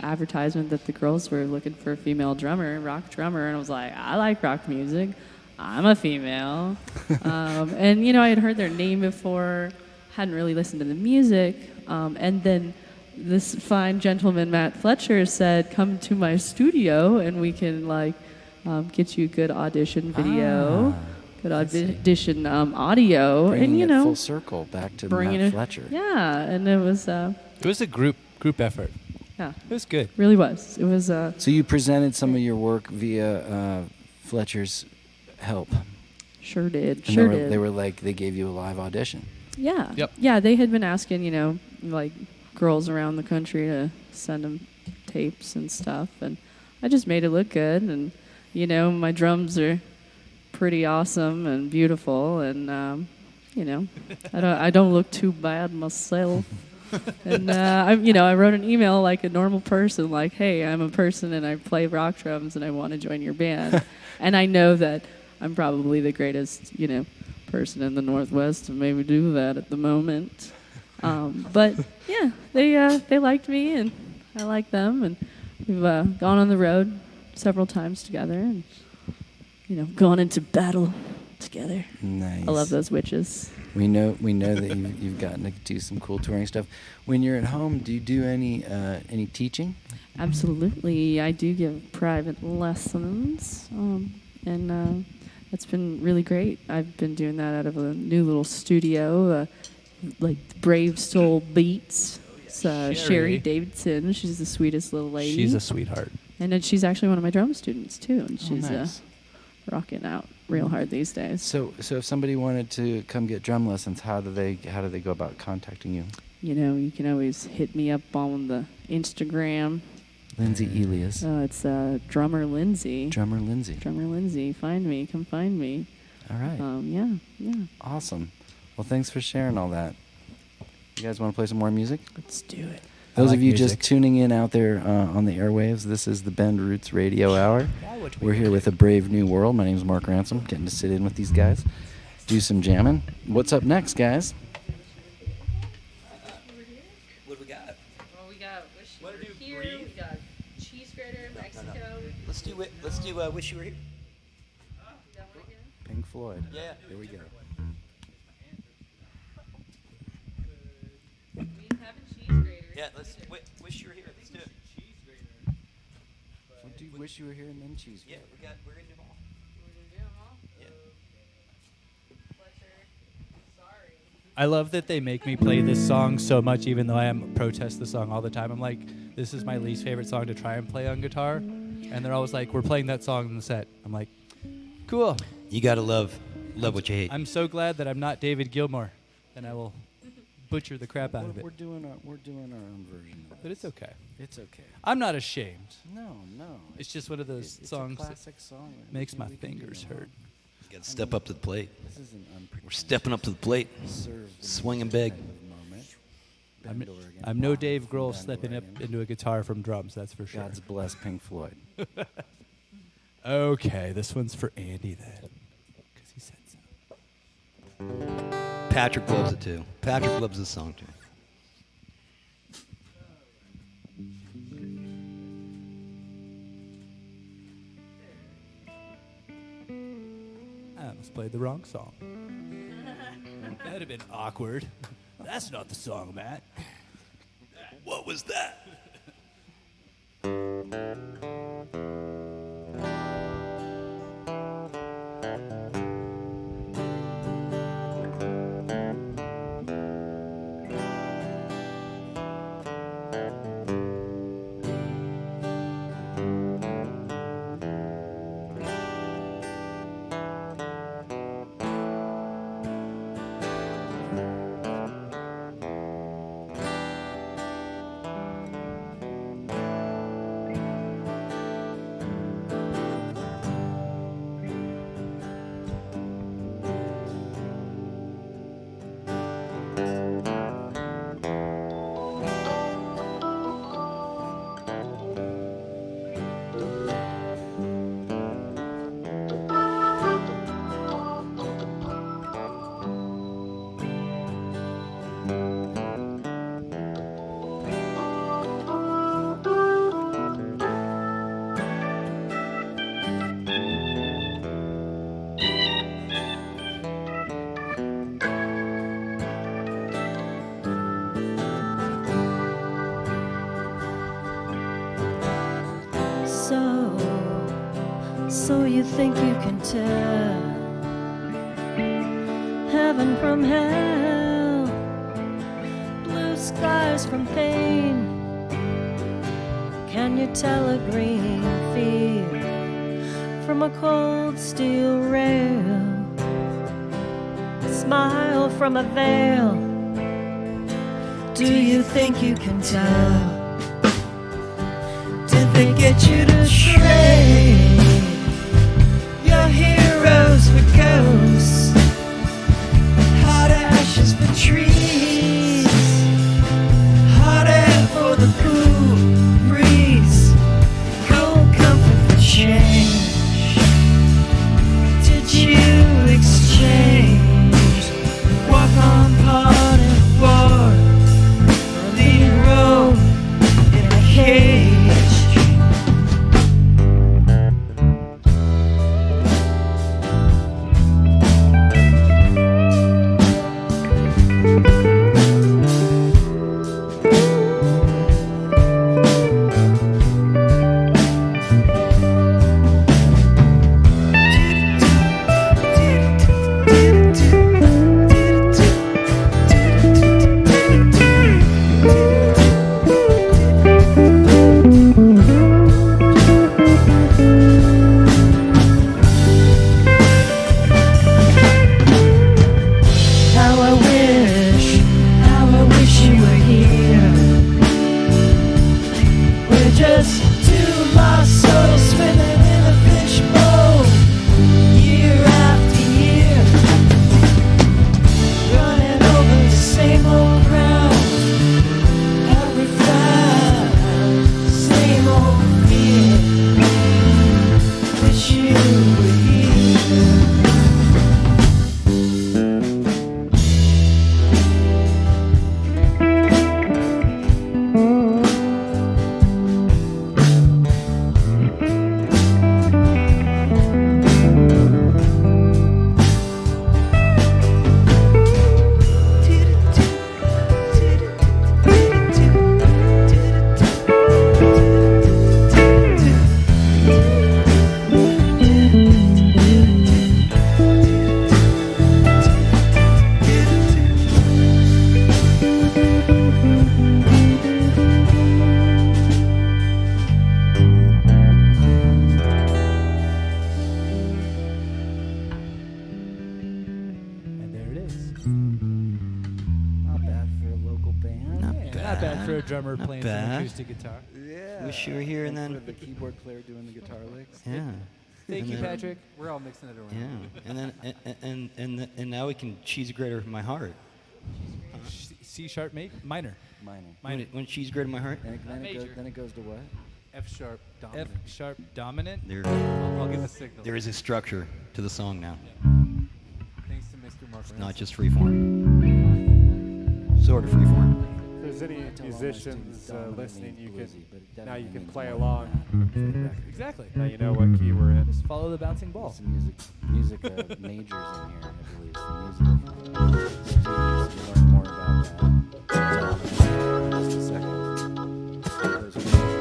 advertisement that the girls were looking for a female drummer, rock drummer, and I was like, I like rock music. I'm a female. And, I had heard their name before, hadn't really listened to the music, and then this fine gentleman, Matt Fletcher, said, come to my studio, and we can, get you a good audition video, good audition audio, Bringing and it full circle back to Matt Fletcher. Yeah, and it was It was a group effort. yeah, It was good. really was. It was So you presented some of your work via Fletcher's help. sure did, And sure they did. were like, they gave you a live audition. Yeah. Yep. Yeah, they had been asking, girls around the country to send them tapes and stuff, and I just made it look good, and my drums are pretty awesome and beautiful, and I don't look too bad myself. And I wrote an email like a normal person, like, hey, I'm a person and I play rock drums and I want to join your band, and I know that I'm probably the greatest, person in the Northwest to maybe do that at the moment. But yeah, they liked me and I liked them, and we've gone on the road several times together, and gone into battle together. Nice. I love those witches. We know that you've gotten to do some cool touring stuff. When you're at home, do you do any teaching? Absolutely, I do give private lessons, and that's been really great. I've been doing that out of a new little studio, like Brave Soul Beats. It's Sherry Sherry. Davidson. She's the sweetest little lady. She's a sweetheart. And then she's actually one of my drum students too, and she's nice. rocking out real hard these days. So if somebody wanted to come get drum lessons, how do they go about contacting you? You can always hit me up on the Instagram. Lindsay Elias. It's Drummer Lindsay. Drummer Lindsay. Drummer Lindsay. Find me. Come find me. All right. Yeah. Awesome. Well, thanks for sharing all that. You guys want to play some more music? Let's do it. Those like of you music. just tuning in out there on the airwaves, this is the Bend Roots Radio Hour. We're here with A Brave New World. My name is Mark Ransom, getting to sit in with these guys, do some jamming. What's up next, guys? What do we got? Well, we got Wish You Were Here. We got Cheese Grater, Mexico. Let's do Wish You Were Here. Pink Floyd. Yeah. Here we go. We having Cheese Grater. Yeah, let's Wish You Were Here. Let's do it. What do you wish you were here and then cheese? Yeah, we're gonna do them all. Yeah. I love that they make me play this song so much, even though I protest the song all the time. I'm like, this is my least favorite song to try and play on guitar, and they're always like, we're playing that song in the set. I'm like, cool. You gotta love what you hate. I'm so glad that I'm not David Gilmour, and I will butcher the crap out of it. We're doing our own version of it. But it's okay. It's okay. I'm not ashamed. No. It's just one of those It's songs a that classic song. makes my We can do fingers no hurt. You gotta step up to the plate. This is an We're stepping up to the plate. Swinging big. I'm no Dave Grohl stepping up into a guitar from drums, that's for sure. God's bless Pink Floyd. Okay, this one's for Andy then, because he said so. Patrick loves it too. Patrick loves this song too. I almost played the wrong song. That'd have been awkward. That's not the song, Matt. What was that? So you think you can tell heaven from hell, blue skies from pain? Can you tell a green field from a cold steel rail? Smile from a veil. Do you think you can tell? Did they get you to trade your heroes for ghosts, hot ashes for trees, hot air for the cool breeze, cold comfort for change? Did you exchange walk on part and war, or lead Rome in a cage? For a drummer Not playing bad. some acoustic guitar. Yeah. Wish you were here and then. For the keyboard player doing the guitar licks. Yeah. Thank And you, then- Patrick. We're all mixing it around. Yeah. And then and now we can cheese grater my heart. C sharp minor. Minor. When cheese grater my heart. And then, Major. then it goes to what? F sharp F dominant. sharp dominant. There, I'll give a signal. there is a structure to the song now. Thanks to Mr. Mark. It's not just freeform. Sort of freeform. If there's any I tell all my musicians students dominant listening, means you bluesy, but it can now you definitely can means play more along. than that for the record. Exactly. Now you know what key we're in. Just follow the bouncing ball. Some music majors in here, I believe. Some music students. We'll learn more about that. Just a second. Those are-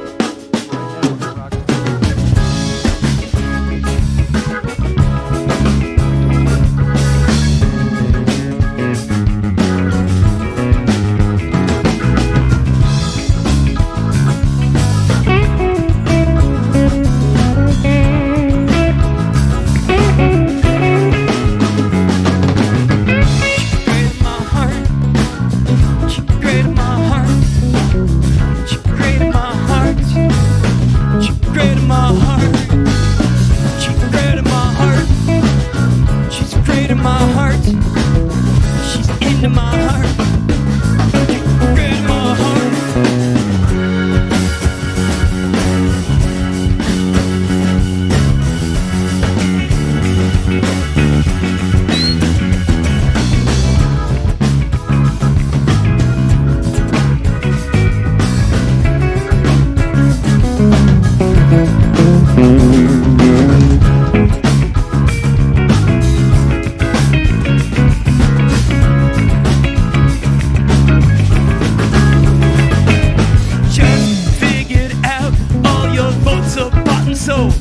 Just figured out all your votes are bought and sold.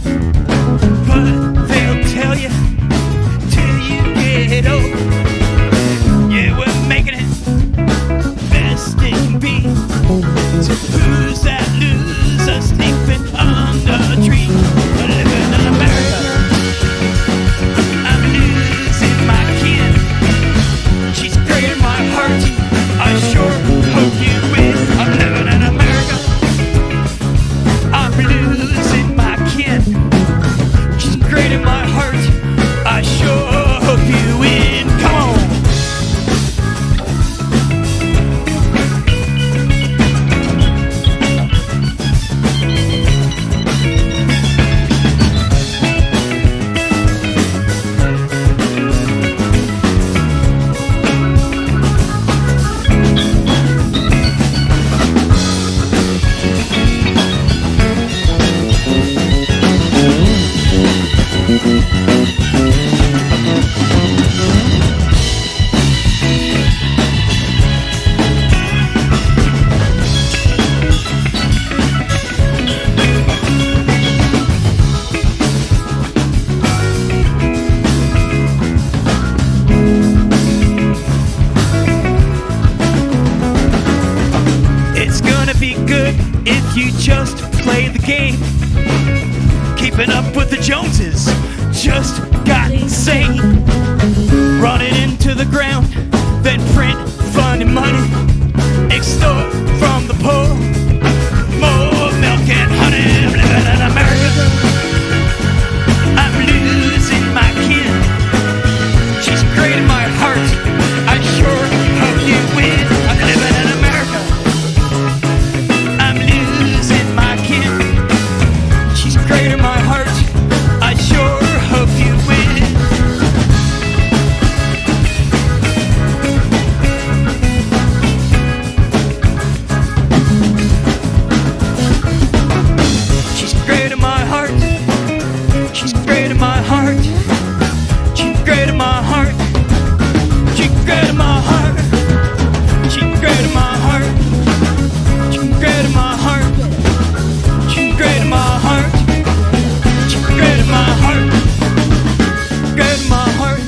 But keeping up with the Joneses just got insane. Run it into the ground, then print funny money. Extort from the poor, more milk and honey. I'm living in America. I'm losing my kid. She's great in my heart. I sure hope you win. I'm living in America. I'm losing my kid. She's great in my heart. I sure hope you win. She's great in my heart. She's great in my heart. She's great in my heart. She's great in my heart. She's great in my heart. She's great in my heart. She's great in my heart. She's great in my heart. Great in my heart.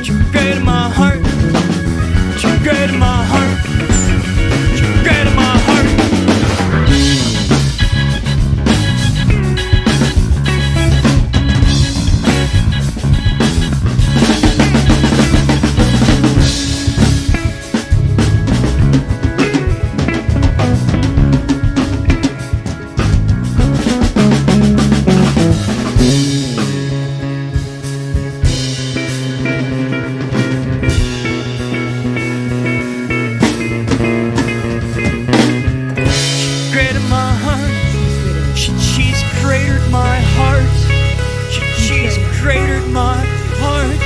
She's great in my heart. She's great in my heart. She's great in my heart. Great in my heart. She's cratered my heart. She's cratered my heart.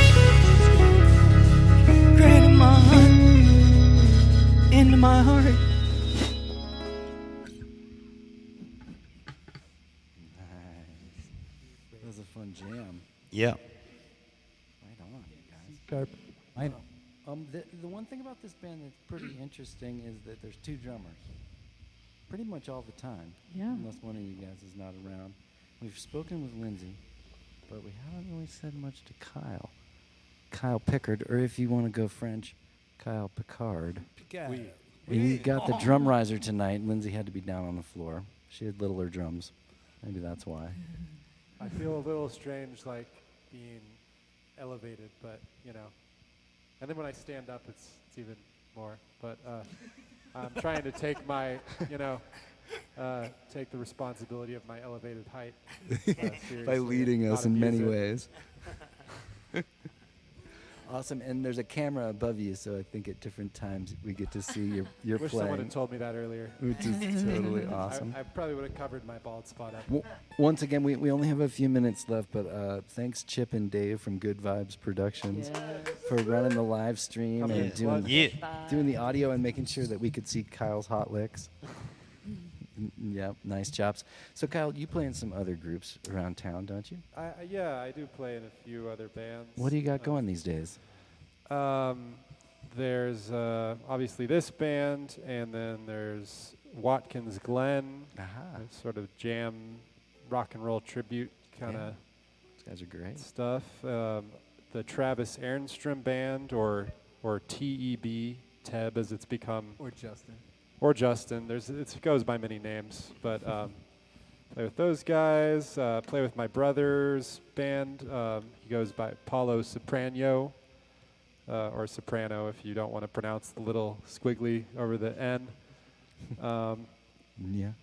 Great in my heart. Into my heart. That was a fun jam. Yeah. Right on, you guys. Sharp. I know. The one thing about this band that's pretty interesting is that there's two drummers. Pretty much all the time. Yeah. Unless one of you guys is not around. We've spoken with Lindsay, but we haven't really said much to Kyle. Kyle Pickard, or if you want to go French, Kyle Picard. He got the drum riser tonight. Lindsay had to be down on the floor. She had littler drums. Maybe that's why. I feel a little strange, like being elevated, but you know. And then when I stand up, it's even more. But I'm trying to take my, take the responsibility of my elevated height seriously. By leading not us in many abuse it. ways. Awesome, and there's a camera above you, so I think at different times we get to see your Wish playing. someone had told me that earlier. Which is totally awesome. I probably would have covered my bald spot up. Once again, we only have a few minutes left, but thanks Chip and Dave from Good Vibes Productions for running the live stream and doing the audio and making sure that we could see Kyle's hot licks. Yeah, nice chops. So Kyle, you play in some other groups around town, don't you? I do play in a few other bands. What do you got going these days? There's obviously this band, and then there's Watkins Glen, sort of jam, rock and roll tribute kind of. These guys are great. Stuff. The Travis Ehrenstrom Band, or TEB, Teb as it's become. Or Justin. Or Justin. It goes by many names, but play with those guys. Play with my brother's band. He goes by Paulo Soprano, or Soprano if you don't want to pronounce the little squiggly over the N.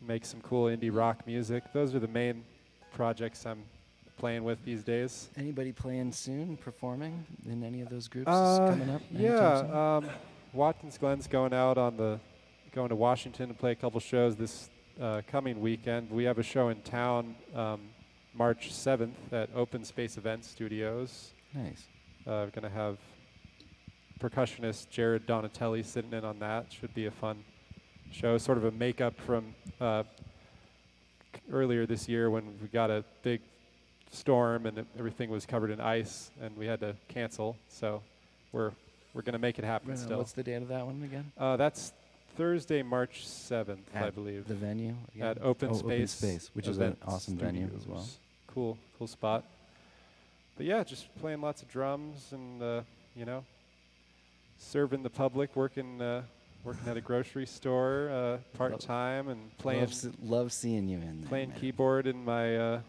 Make some cool indie rock music. Those are the main projects I'm playing with these days. Anybody playing soon, performing in any of those groups coming up? Yeah, Watkins Glen's going to Washington to play a couple shows this coming weekend. We have a show in town March 7th at Open Space Event Studios. Nice. We're going to have percussionist Jared Donatelli sitting in on that. Should be a fun show, sort of a makeup from earlier this year when we got a big storm and everything was covered in ice and we had to cancel. So we're going to make it happen still. What's the date of that one again? That's Thursday, March 7th, I believe. The venue? Again? At Open Space. Open Space, which is an awesome venue as well. Cool spot. But yeah, just playing lots of drums and, serving the public, working at a grocery store part-time and playing. Love seeing you in there. Playing keyboard in my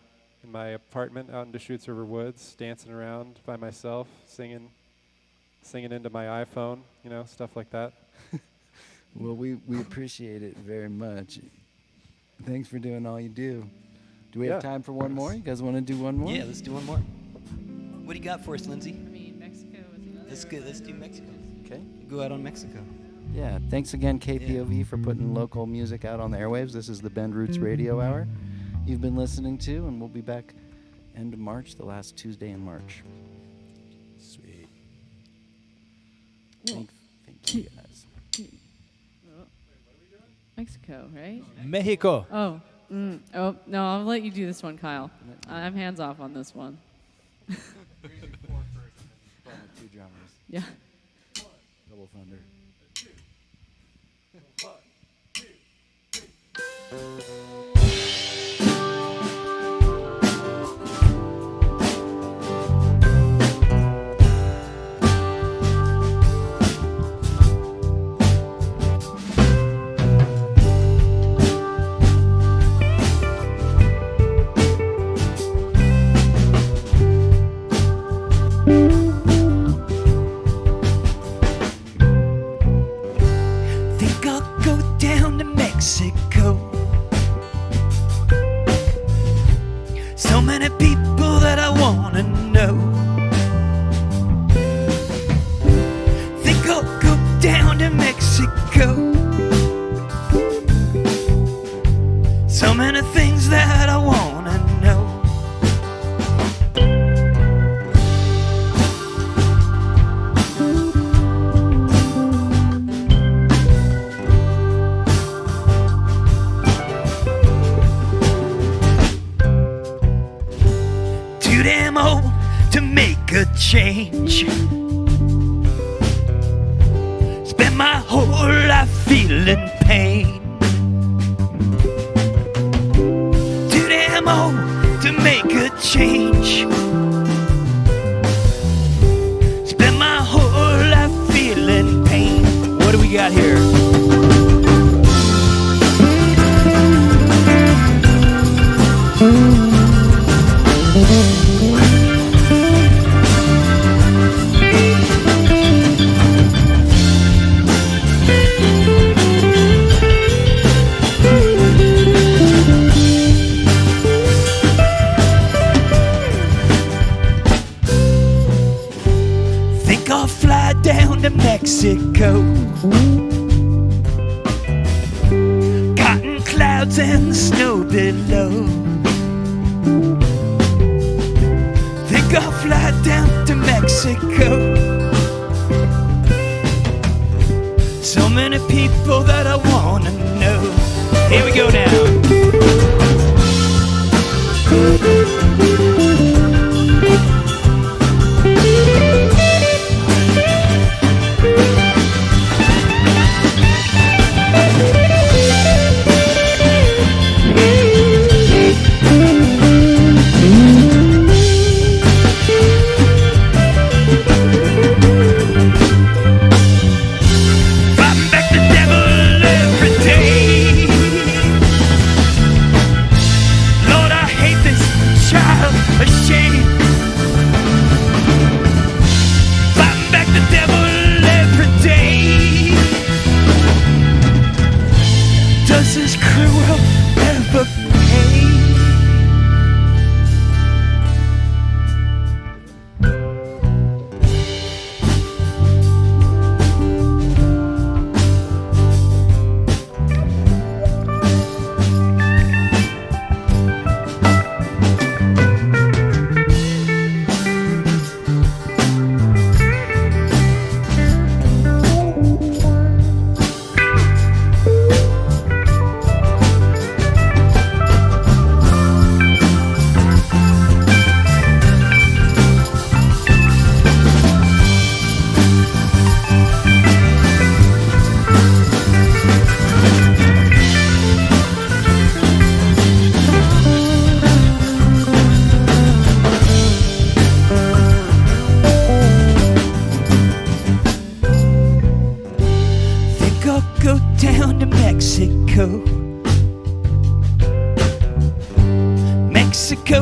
in my apartment out in Deschutes River Woods, dancing around by myself, singing into my iPhone, stuff like that. Well, we appreciate it very much. Thanks for doing all you do. Do we have time for one more? You guys want to do one more? Yeah, let's do one more. What do you got for us, Lindsay? I mean, Mexico is another. Let's go. Let's do Mexico. Okay. Go out on Mexico. Yeah, thanks again, KPOV, for putting local music out on the airwaves. This is the Bend Roots Radio Hour you've been listening to, and we'll be back end of March, the last Tuesday in March. Sweet. Thank you, guys. Mexico, right? Mexico. Oh. Oh, no, I'll let you do this one, Kyle. I'm hands off on this one. Two drummers. Yeah. Double thunder. Think I'll go down to Mexico. So many people that I wanna know. Think I'll go down to Mexico. So many things that I wanna know. Too damn old to make a change. Spent my whole life feeling pain. Too damn old to make a change. Spent my whole life feeling pain. What do we got here? Think I'll fly down to Mexico. Cotton clouds and snow below. Think I'll fly down to Mexico. So many people that I wanna know. Here we go now. Fighting back the devil every day.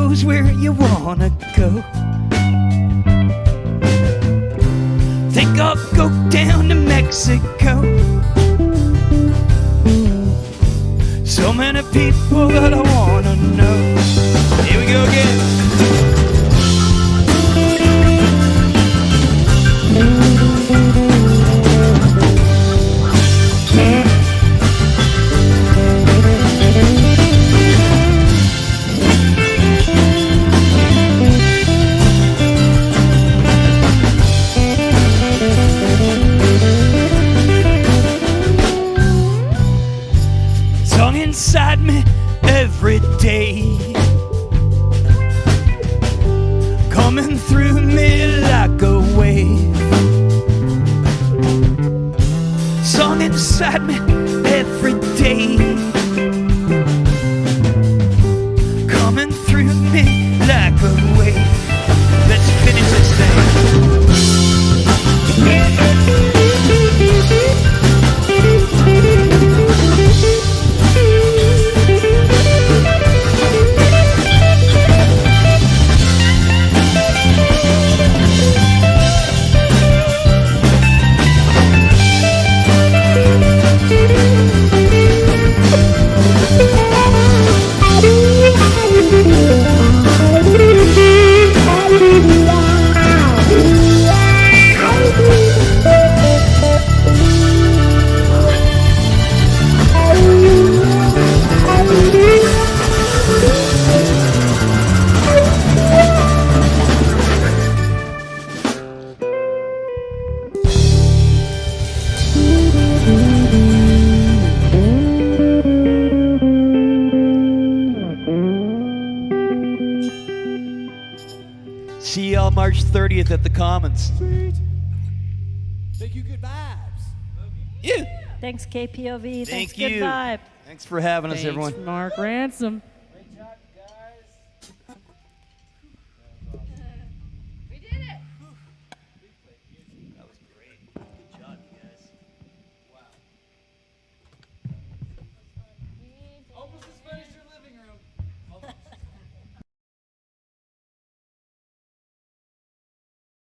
knows where you wanna go. Think I'll go down to Mexico. So many people that I wanna know. Here we go again. Song inside me every day, coming through me like a wave. Song inside me every day, coming through me like a wave. Let's finish this thing. See y'all March 30th at the Commons. Thank you, good vibes. Yeah. Thanks, KPOV. Thank Thanks, good you. vibe. Thanks for having us, Thanks, everyone. Mark Ransom.